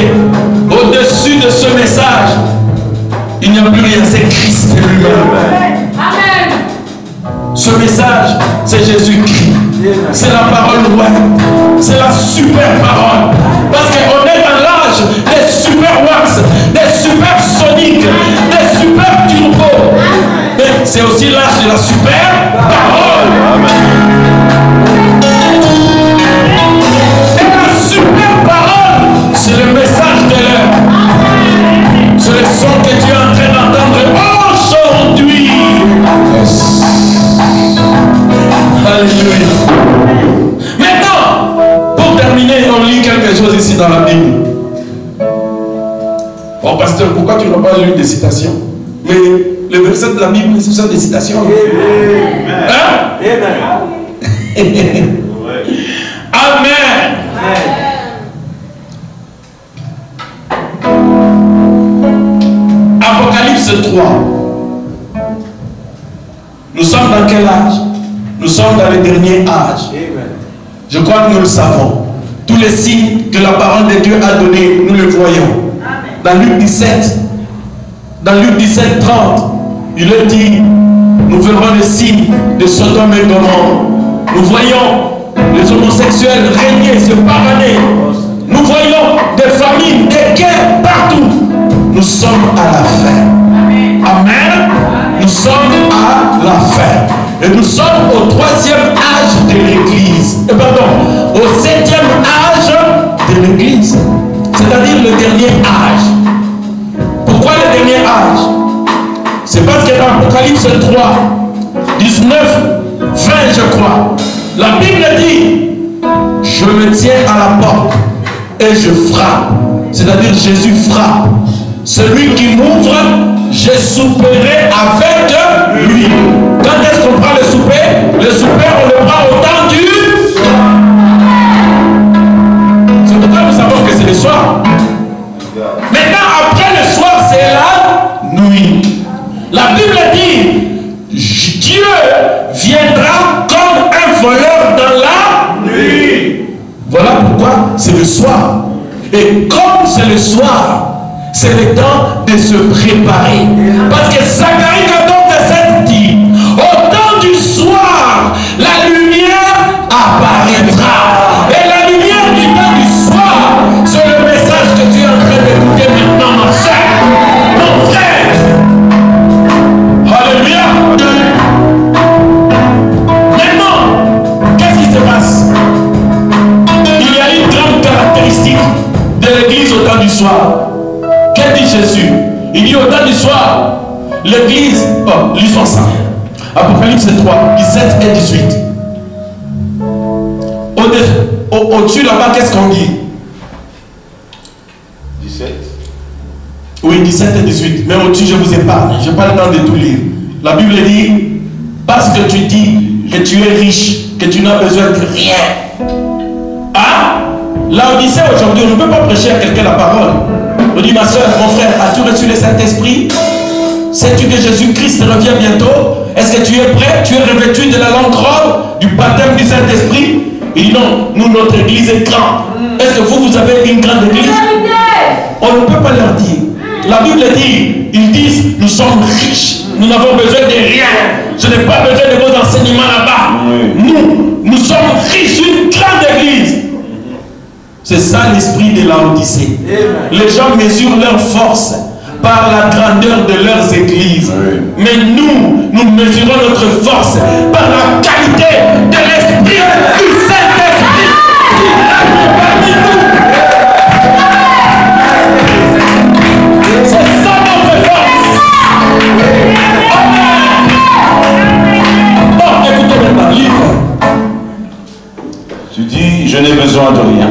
[SPEAKER 1] au-dessus de ce message, il n'y a plus rien, c'est Christ lui-même.
[SPEAKER 2] Amen.
[SPEAKER 1] Ce message, c'est Jésus-Christ. C'est la parole web. C'est la super parole. Parce qu'on est dans l'âge des super wax, des super soniques, des super turbos. Mais c'est aussi l'âge de la super parole. Et la super parole, c'est le message de l'heure. C'est le son que tu es en train d'entendre aujourd'hui. Alléluia. Maintenant, pour terminer, on lit quelque chose ici dans la Bible. Bon, pasteur, pourquoi tu n'as pas lu des citations? Mais les versets de la Bible, ce sont des citations. Hein? Amen. Amen. Apocalypse 3. Nous sommes dans quel âge? Nous sommes dans le dernier âge. Je crois que nous le savons. Tous les signes que la parole de Dieu a donnés, nous les voyons. Dans Luc 17, Luc 17, 30, il est dit, nous verrons les signes de Sodome et Gomorrhe. Nous voyons les homosexuels régner, se pavaner. Nous voyons des famines, des guerres partout. Nous sommes à la fin. Amen. Nous sommes à la fin. Et nous sommes au 3e âge de l'Église. Pardon, au 7e âge de l'Église. C'est-à-dire le dernier âge. Pourquoi le dernier âge? C'est parce que dans Apocalypse 3, 19, 20, je crois, la Bible dit, je me tiens à la porte et je frappe. C'est-à-dire Jésus frappe. Celui qui m'ouvre, je souperai avec lui. Quand est-ce qu'on prend le souper? Le souper, on le prend au temps du... C'est pourquoi nous savons que c'est le soir. Maintenant, après le soir, c'est la nuit. La Bible dit, Dieu viendra comme un voleur dans la nuit. Voilà pourquoi c'est le soir. Et comme c'est le soir, c'est le temps de se préparer. Parce que Zacharie 14:7 dit, au temps du soir, la lumière apparaîtra. Et la lumière du temps du soir, c'est le message que tu es en train d'écouter maintenant, ma soeur, mon frère. Alléluia. Maintenant, qu'est-ce qui se passe? Il y a une grande caractéristique de l'église au temps du soir. Qu'est-ce dit Jésus? Il dit au temps du soir, l'église, lisons ça. Apocalypse 3, 17 et 18. Au-dessus là-bas, qu'est-ce qu'on dit?
[SPEAKER 3] 17.
[SPEAKER 1] Oui, 17 et 18. Mais au-dessus, je vous épargne. Je n'ai pas le temps de tout lire. La Bible dit, parce que tu dis que tu es riche, que tu n'as besoin de rien. Ah, Laodicée aujourd'hui, on ne peut pas prêcher à quelqu'un la parole. On dit, ma soeur, mon frère, as-tu reçu le Saint-Esprit? Sais-tu que Jésus-Christ revient bientôt? Est-ce que tu es prêt? Tu es revêtu de la longue robe, du baptême du Saint-Esprit? Il dit non, nous, notre église est grande. Est-ce que vous avez une grande église? On ne peut pas leur dire. La Bible dit, ils disent, nous sommes riches, nous n'avons besoin de rien. Je n'ai pas besoin de vos enseignements là-bas. Nous sommes riches, une grande église. C'est ça l'esprit de Laodicée. Les gens mesurent leur force par la grandeur de leurs églises. Mais nous mesurons notre force par la qualité de l'esprit du Saint-Esprit qui est parmi nous. C'est ça notre force. Bon, écoutez maintenant, livre.
[SPEAKER 3] Tu dis, je n'ai besoin de rien.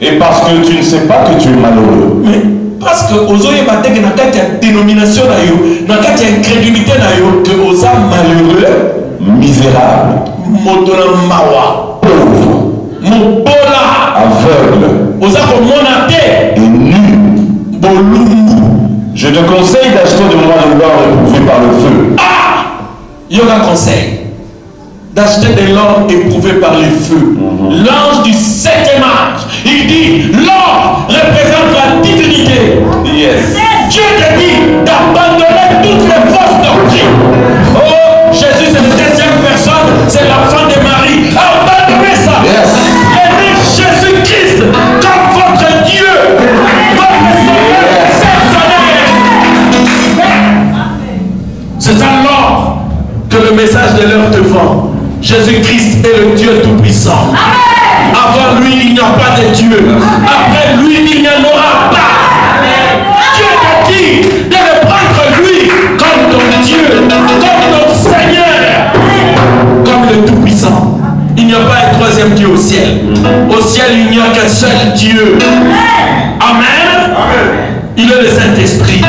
[SPEAKER 1] Et
[SPEAKER 3] parce que tu ne sais pas que tu es malheureux.
[SPEAKER 1] Mais parce que aux oye bateke na kati ya dénomination na yo, na kati ya incrédulité na yo, que aux âmes malheureux,
[SPEAKER 3] misérable,
[SPEAKER 1] motola mawa,
[SPEAKER 3] pauvre,
[SPEAKER 1] mobola,
[SPEAKER 3] aveugle,
[SPEAKER 1] aux âmes monate,
[SPEAKER 3] et nu,
[SPEAKER 1] bolumbu.
[SPEAKER 3] Je te conseille d'acheter de moi de l'or éprouvé par le feu.
[SPEAKER 1] Ah, yoga conseil d'acheter de l'or éprouvé par les feux. L'ange du 7e âge, il dit, l'or représente la divinité.
[SPEAKER 3] Yes.
[SPEAKER 1] Dieu te dit d'abandonner toutes les fausses doctrines. Oh, Jésus c'est la deuxième personne, c'est l'enfant de Marie. Abandonnez ça.
[SPEAKER 3] Yes.
[SPEAKER 1] Aimez Jésus-Christ comme votre Dieu, votre Seigneur personnel. C'est à l'or que le message de l'heure te vend. Jésus-Christ est le Dieu Tout-Puissant. Avant lui, il n'y a pas de Dieu. Après lui, il n'y en aura pas. Dieu t'a dit de le prendre lui comme ton Dieu, comme ton Seigneur, comme le Tout-Puissant. Il n'y a pas un troisième Dieu au ciel. Au ciel, il n'y a qu'un seul Dieu. Amen. Il est le Saint-Esprit.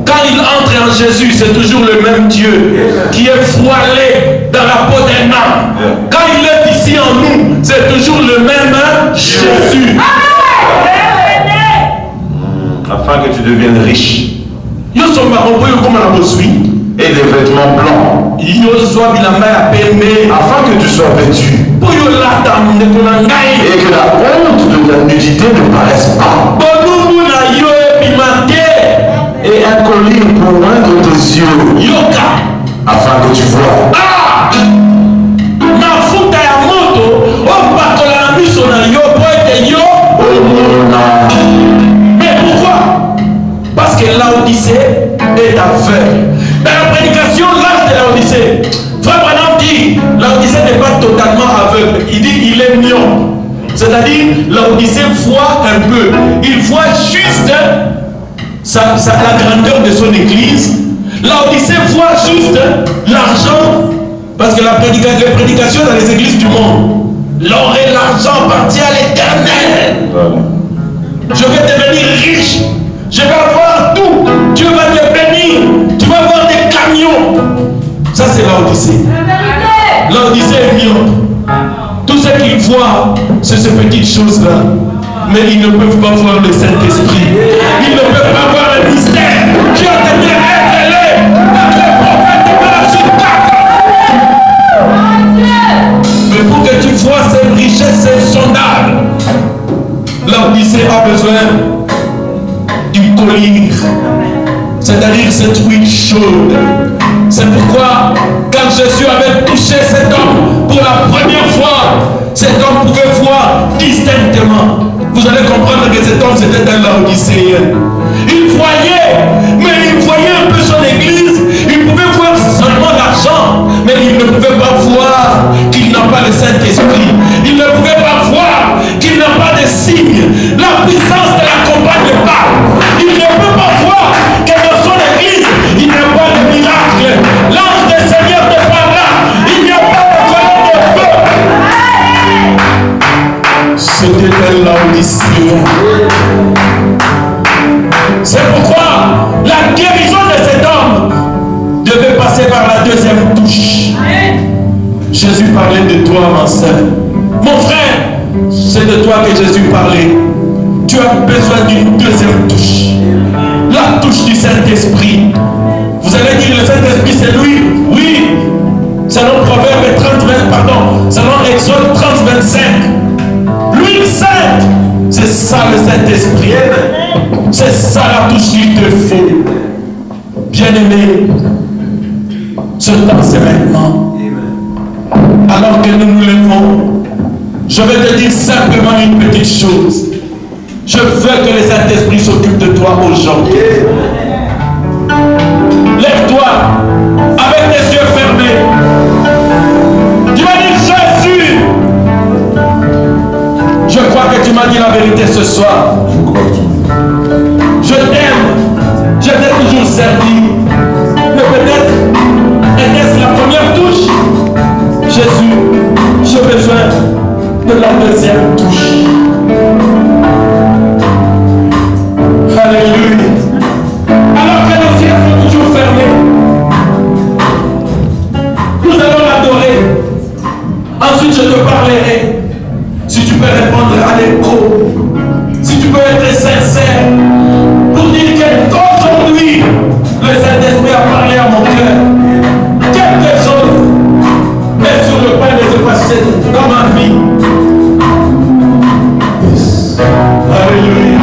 [SPEAKER 1] Quand il entre en Jésus, c'est toujours le même Dieu qui est voilé dans la peau d'un homme. Quand il est ici en nous, c'est toujours le même Jésus.
[SPEAKER 3] Afin que tu deviennes riche.
[SPEAKER 1] Et
[SPEAKER 3] des vêtements blancs. Afin que tu sois vêtu. Et que la honte de la nudité ne paraisse pas. Et un collier pour oindre tes yeux. Afin que tu vois.
[SPEAKER 1] Mais pourquoi? Parce que Laodicée est aveugle. Dans la prédication, l'âge de Laodicée, Frère Branham dit, Laodicée n'est pas totalement aveugle. Il dit, il est myope. C'est-à-dire, Laodicée voit un peu. Il voit juste la grandeur de son église. Laodicée voit juste l'argent. Parce que les prédications dans les églises du monde, l'or et l'argent appartient à l'Éternel. Je vais devenir riche. Je vais avoir tout. Dieu va te bénir. Tu vas avoir des camions. Ça, c'est Laodicée. Laodicée est myope. Tout ce qu'il voit, c'est ces petites choses-là. Mais ils ne peuvent pas voir le Saint-Esprit. Ils ne peuvent pas voir le mystère qui a été révélé par le prophète de Malachie. Mais pour que tu vois ces richesses insondables, l'Odyssée a besoin du collyre, c'est-à-dire cette huile chaude. C'est pourquoi quand Jésus avait touché cet homme pour la première fois, cet homme pouvait voir distinctement. Vous allez comprendre que cet homme c'était un Laodicéen. Il voyait, mais il voyait un peu son église. Il pouvait voir seulement l'argent, mais il ne pouvait pas voir qu'il n'a pas le Saint-Esprit. Il ne pouvait pas voir qu'il n'a pas de signes. La puissance ne l'accompagne pas. Il ne peut pas voir que dans son église, il n'y a pas de miracle. L'ange du Seigneur ne parle là. Il n'y a pas de colonne de feu. C'était un Laodicéen. C'est pourquoi la guérison de cet homme devait passer par la deuxième touche. Jésus parlait de toi, ma soeur. Mon frère, c'est de toi que Jésus parlait. Tu as besoin d'une deuxième touche. La touche du Saint-Esprit. Vous allez dire le Saint-Esprit c'est lui. Oui. Selon Proverbe 30, pardon. Selon Exode 30, 25. L'huile sainte. C'est ça le Saint-Esprit. C'est ça la touche qu'il te faut. Bien-aimé. Ce temps c'est maintenant. Alors que nous nous levons, je vais te dire simplement une petite chose. Je veux que le Saint-Esprit s'occupe de toi aujourd'hui. Lève-toi avec tes yeux fermés. Tu vas dire Jésus. Je crois que tu m'as dit la vérité ce soir. Je t'aime. Je t'ai toujours servi. Mais peut-être était-ce la première touche. Jésus, j'ai besoin de la deuxième touche. Alléluia. Alors que nos yeux sont toujours fermés, nous allons l'adorer. Ensuite, je te parlerai. Si tu peux répondre à l'écho, si tu peux être sincère, pour dire qu'aujourd'hui, le Saint-Esprit a parlé à mon cœur. Quelque chose est sur le point de se passer dans ma vie. Alléluia.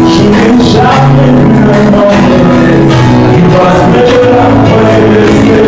[SPEAKER 1] Je n'ai jamais vu un homme qui passe de la folie de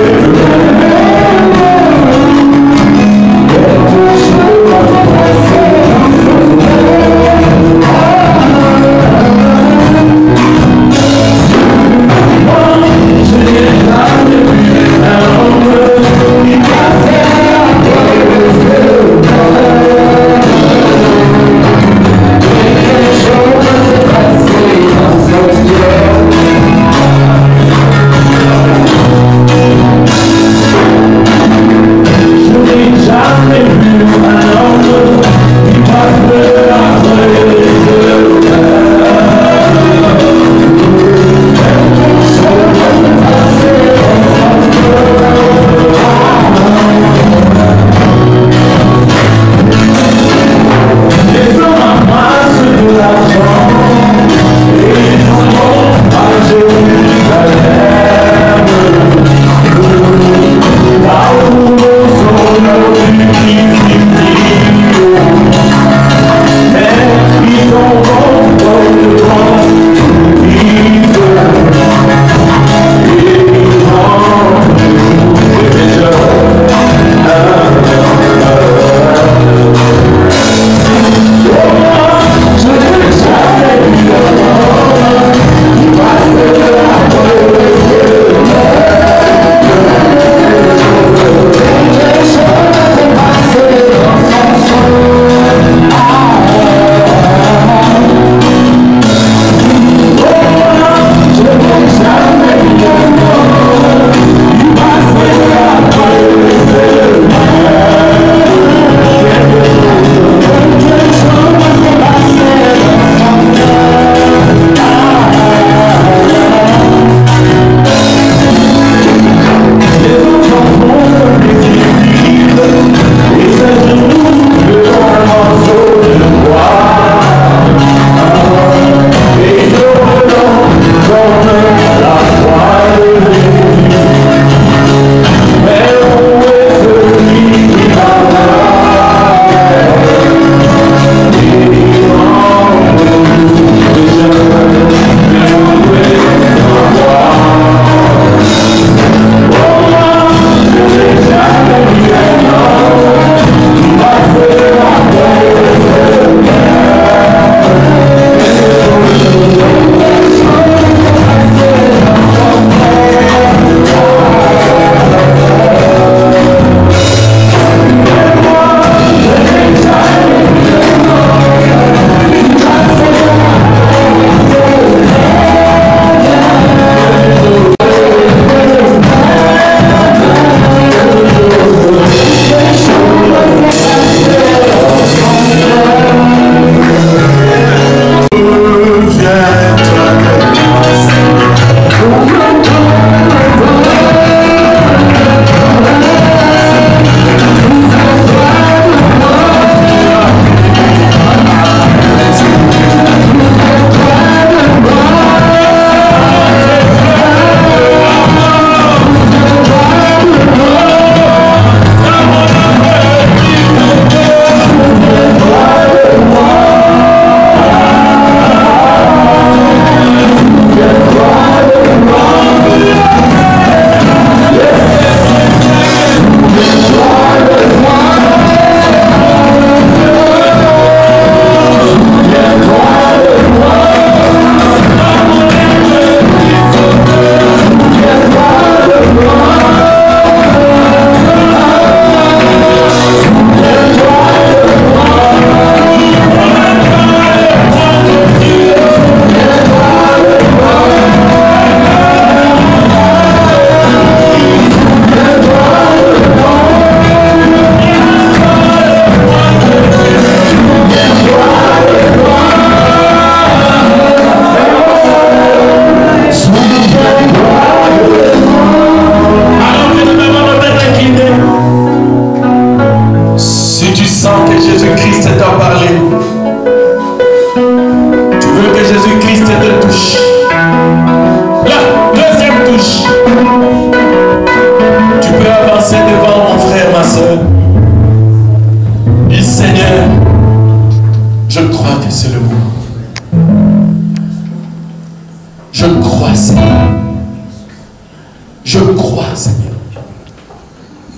[SPEAKER 1] Je crois, Seigneur.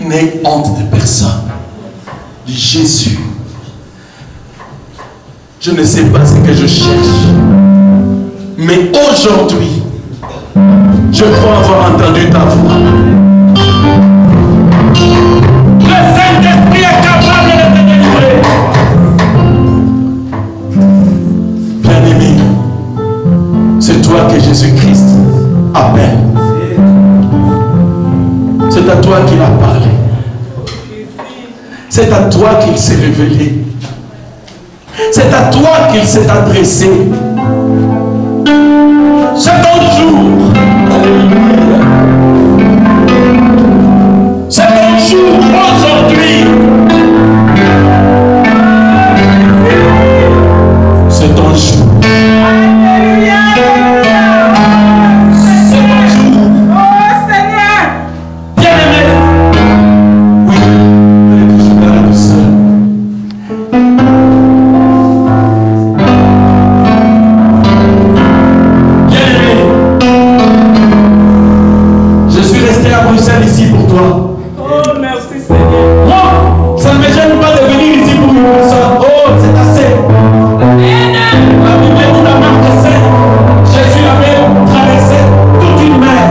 [SPEAKER 1] N'aie honte de personne. Jésus. Je ne sais pas ce que je cherche. Mais aujourd'hui, je crois avoir entendu ta voix. Le Saint-Esprit est capable de te délivrer. Bien-aimé, c'est toi que Jésus-Christ appelle. C'est à toi qu'il a parlé. C'est à toi qu'il s'est révélé. C'est à toi qu'il s'est adressé. C'est ton jour. Alléluia. C'est ton jour aujourd'hui. C'est ton jour.
[SPEAKER 2] Alléluia.
[SPEAKER 1] C'est ton jour.
[SPEAKER 2] Oh Seigneur.
[SPEAKER 1] Bien-aimé. Oui, elle est toujours là, tout seul. Ici pour toi.
[SPEAKER 2] Oh merci Seigneur.
[SPEAKER 1] Moi, ça ne me gêne pas de venir ici pour une personne. Oh, c'est assez. La Bible dit dans Marc 5, Jésus avait traversé toute une mer.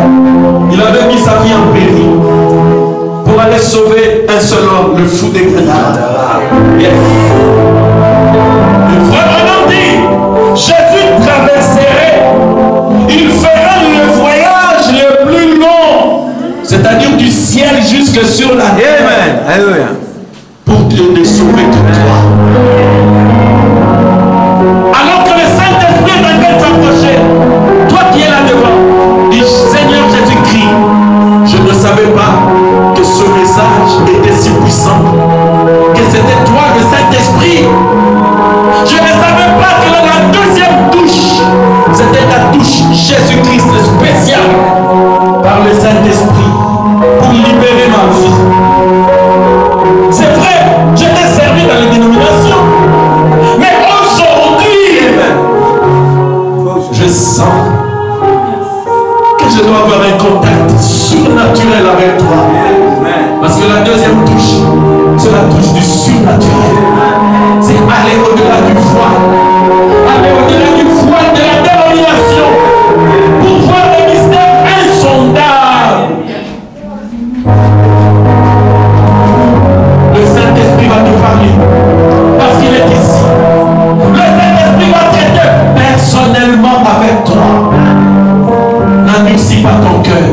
[SPEAKER 1] Il avait mis sa vie en péril pour aller sauver un seul homme, le fou des grenades. Yes. Le frère Branham dit, Jésus traverserait, il fera le voyage le plus long. C'est-à-dire du ciel jusque sur la terre.
[SPEAKER 5] Alléluia.
[SPEAKER 1] Pour te sauver de toi. Alors que le Saint-Esprit est en train de s'approcher, toi qui es là devant, dis Seigneur Jésus-Christ, je ne savais pas que ce message était si puissant, que c'était toi le Saint-Esprit. Je ne savais pas que la deuxième touche, c'était la touche Jésus-Christ spéciale par le Saint-Esprit pour libérer ma vie. C'est vrai, je t'ai servi dans les dénominations, mais aujourd'hui, je sens que je dois avoir un contact surnaturel avec toi. Parce que la deuxième touche, c'est la touche du surnaturel. C'est aller au-delà du voile. Aller au-delà du voile de la dénomination pour voir les mystères insondables. Le Saint-Esprit va te parler parce qu'il est ici. Le Saint-Esprit va traiter personnellement avec toi. N'endurcis pas ton cœur.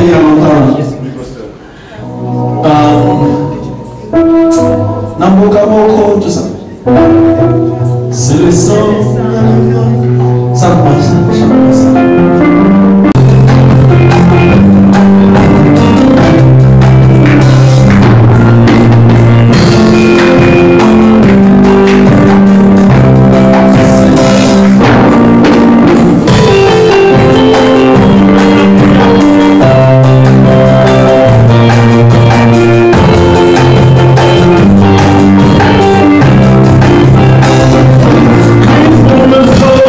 [SPEAKER 1] il y a longtemps. Nambokaboko, tout ça. C'est le sang. Ça passe, ça passe.
[SPEAKER 4] Pour le sang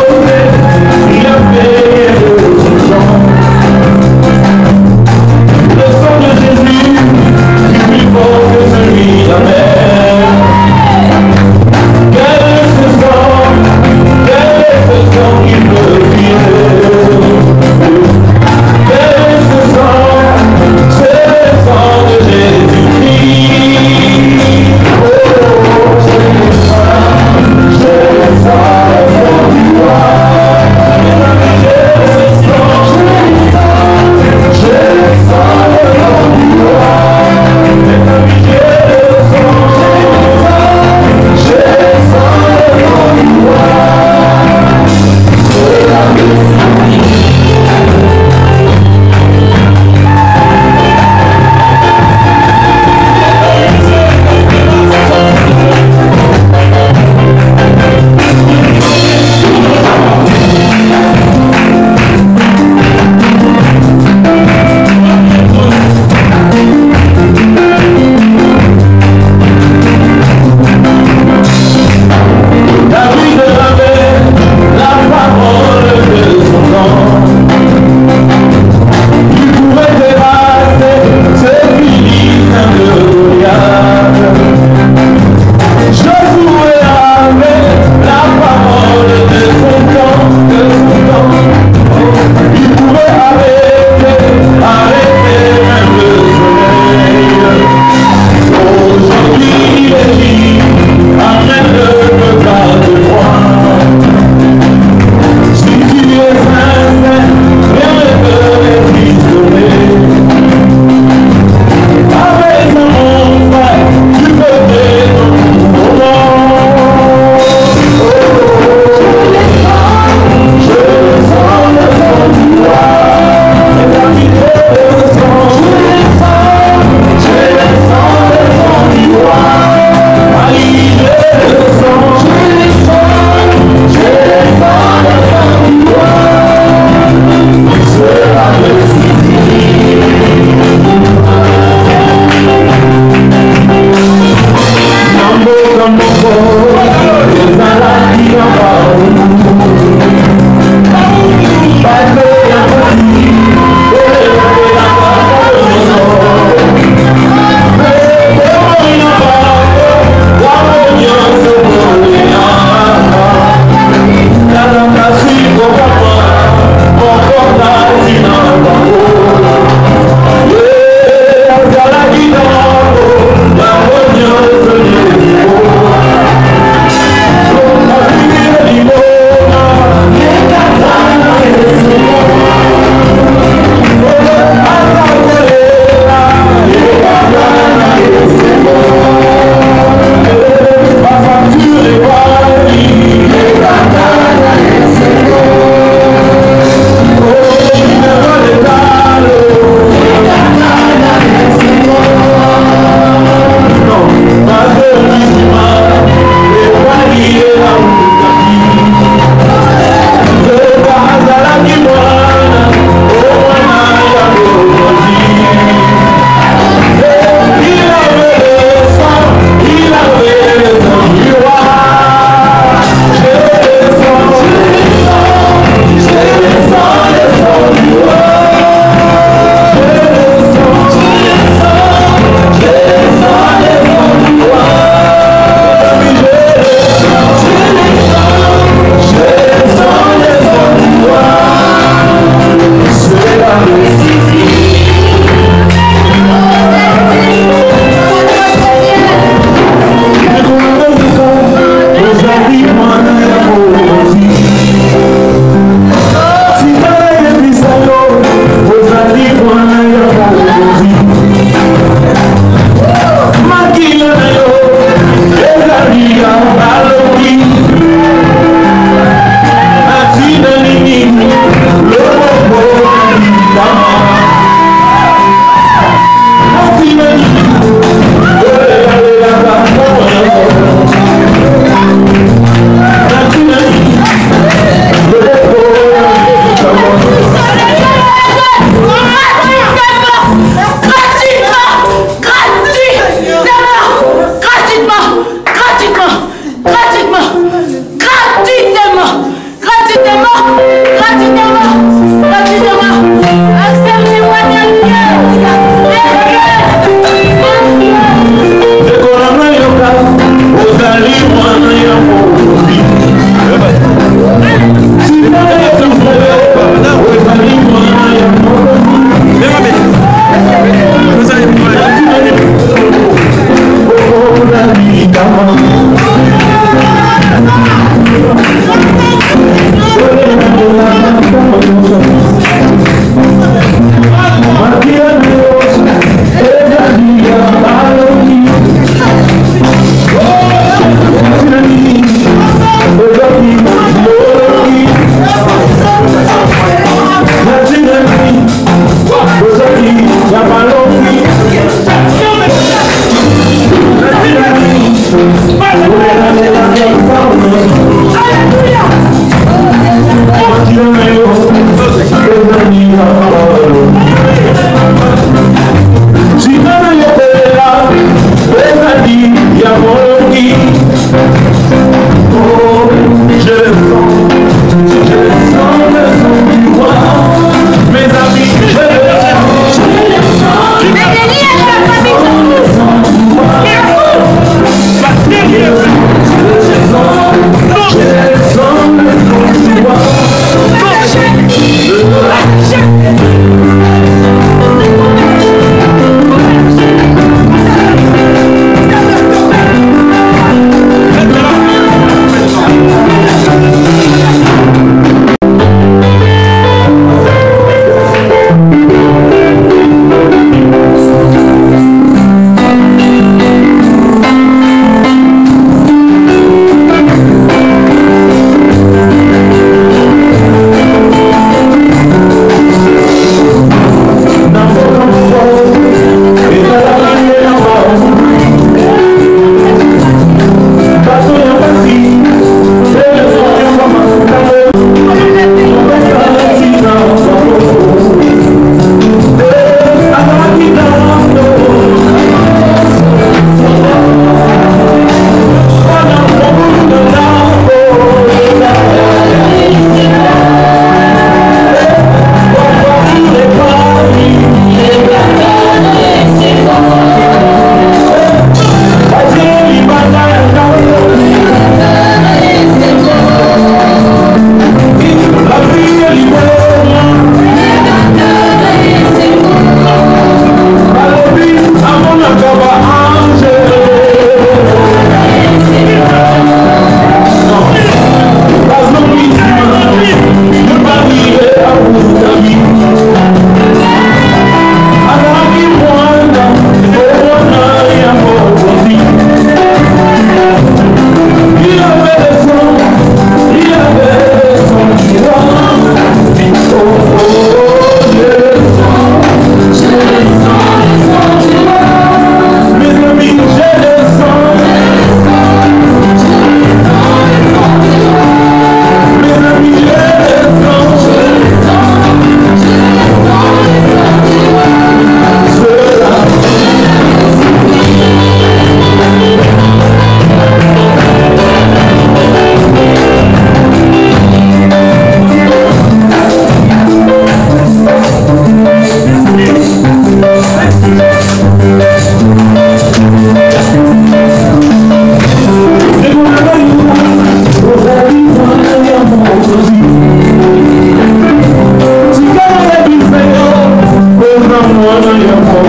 [SPEAKER 4] Vous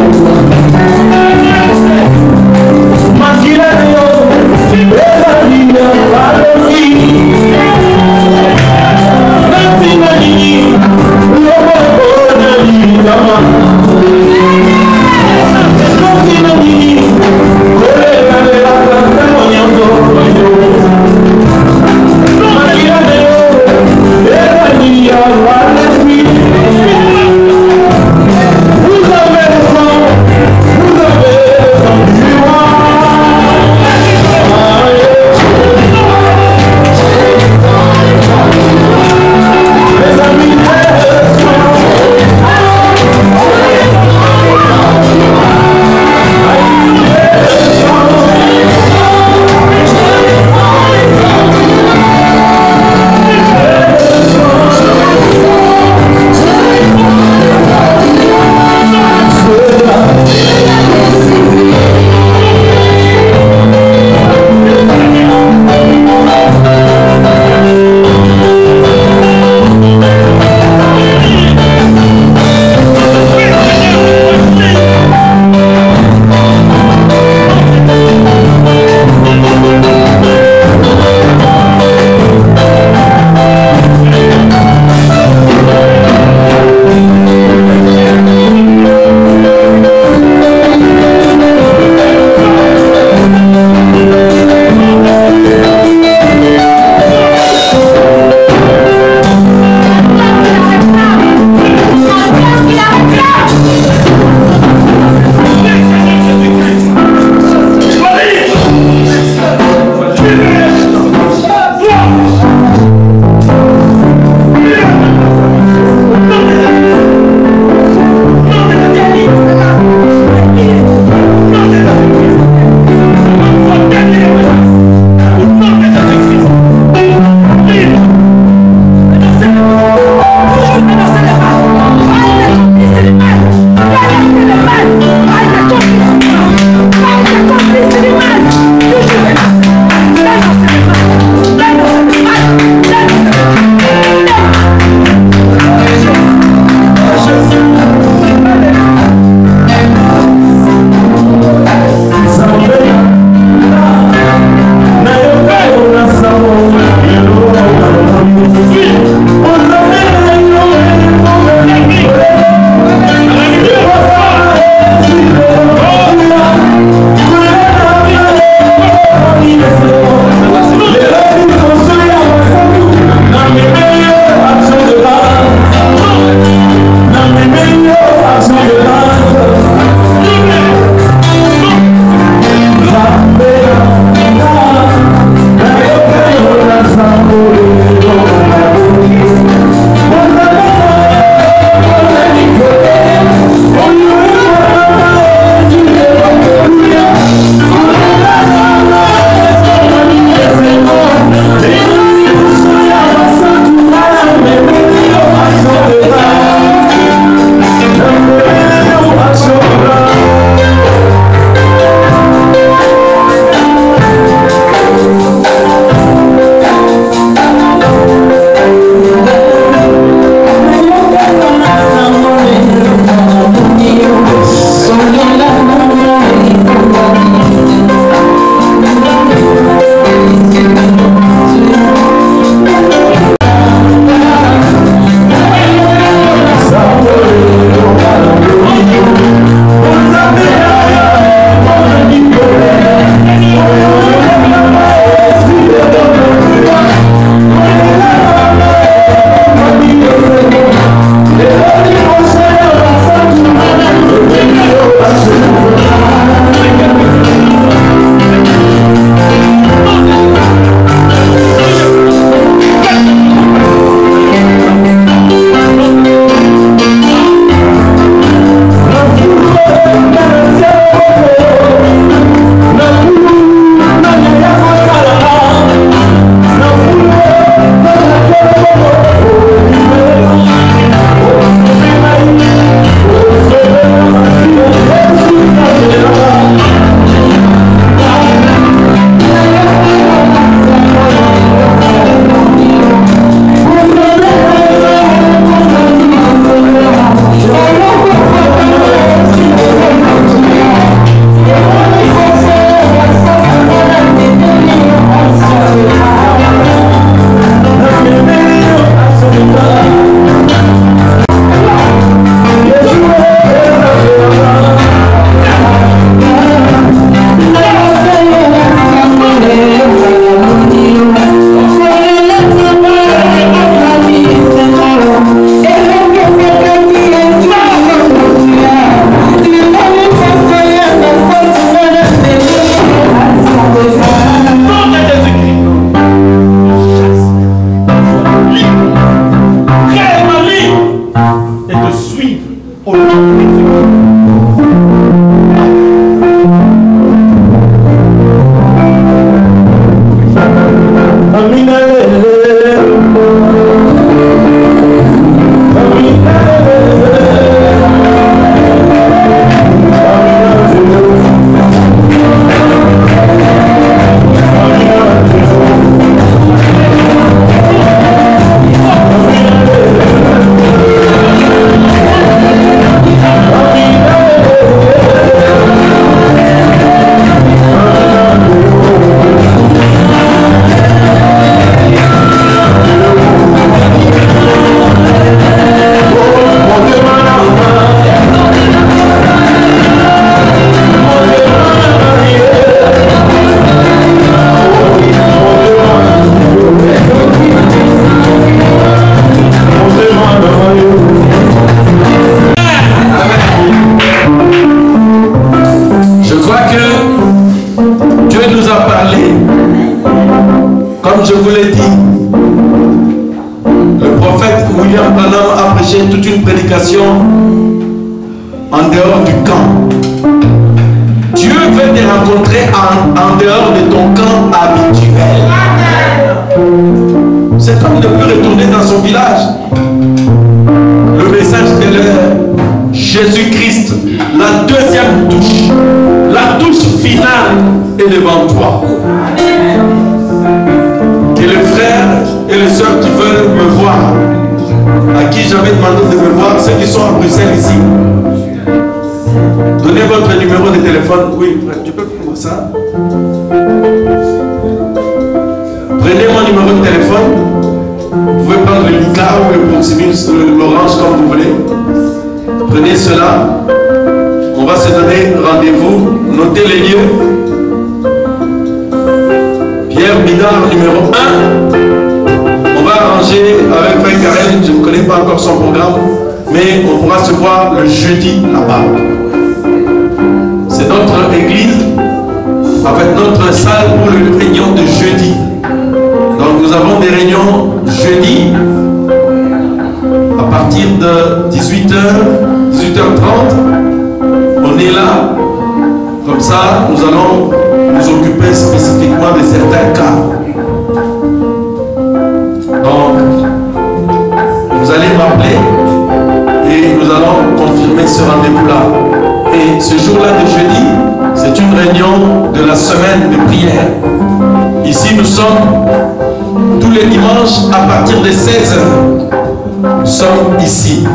[SPEAKER 4] avez
[SPEAKER 1] Comme je vous l'ai dit, le prophète William Branham a prêché toute une prédication en dehors du camp. Dieu veut te rencontrer en dehors de ton camp habituel. Cet homme ne peut retourner dans son village. Le message de l'heure, Jésus-Christ, la deuxième touche, la touche finale est devant toi. Et les frères et les sœurs qui veulent me voir, à qui j'avais demandé de me voir, ceux qui sont à Bruxelles ici, donnez votre numéro de téléphone. Oui, frère, tu peux prendre ça. Prenez mon numéro de téléphone. Vous pouvez prendre le Lica ou le Proximus, l'Orange comme vous voulez. Prenez cela. On va se donner rendez-vous. Notez les lieux. Pierre Bidard, numéro 1. On va arranger avec Frère Karel. Je ne connais pas encore son programme, mais on pourra se voir le jeudi là-bas. C'est notre église, avec notre salle pour les réunions de jeudi. Donc nous avons des réunions jeudi à partir de 18h, 18h30. On est là, comme ça nous allons nous occuper spécifiquement de certains cas. Donc vous allez m'appeler et nous allons confirmer ce rendez-vous-là. Et ce jour-là de jeudi, c'est une réunion de la semaine de prière. Ici, nous sommes tous les dimanches à partir de 16h. Nous sommes ici.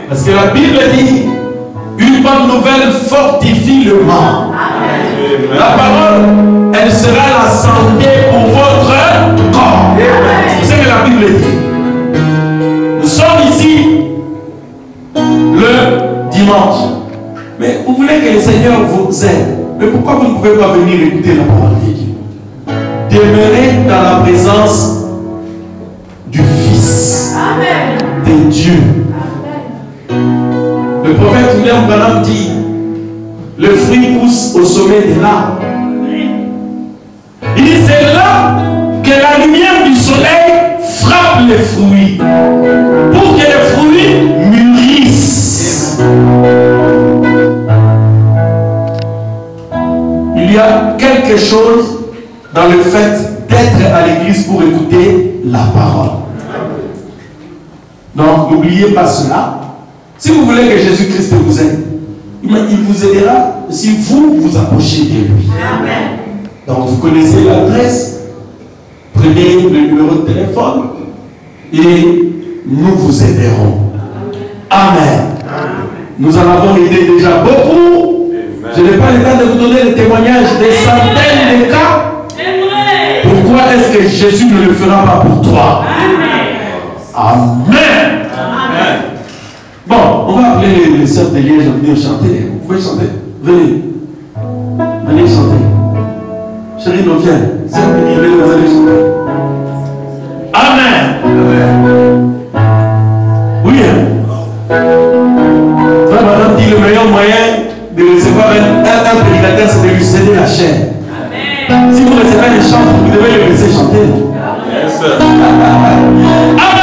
[SPEAKER 1] Parce que la Bible dit, Une bonne nouvelle fortifie le mal. La parole, elle sera la santé pour votre corps. C'est ce que la Bible dit. Nous sommes ici le dimanche. Mais vous voulez que le Seigneur vous aide. Mais pourquoi vous ne pouvez pas venir écouter la parole de Dieu? Demeurez dans la présence du Fils de Dieu. Le prophète William Branham dit, le fruit pousse au sommet de l'arbre. Il dit, c'est là que la lumière du soleil frappe les fruits pour que les fruits mûrissent. Il y a quelque chose dans le fait d'être à l'église pour écouter la parole. Donc n'oubliez pas cela. Si vous voulez que Jésus-Christ vous aide, il vous aidera si vous vous approchez de lui. Amen. Donc vous connaissez l'adresse, prenez le numéro de téléphone et nous vous aiderons. Amen. Nous en avons aidé déjà beaucoup. Je n'ai pas le temps de vous donner le témoignage des centaines de cas. Pourquoi est-ce que Jésus ne le fera pas pour toi? Amen. Amen. Bon, on va appeler les sœurs de Liège à venir chanter. Vous pouvez chanter. Venez. Venez chanter. Chérie, non, viens. Sœur de Liège, vous allez chanter. Amen. Amen. Oui, hein? Frère Madame dit le meilleur moyen de recevoir un prédicateur, c'est de lui céder la chair. Amen. Si vous recevez les chants, vous devez le laisser chanter. Yes, Amen.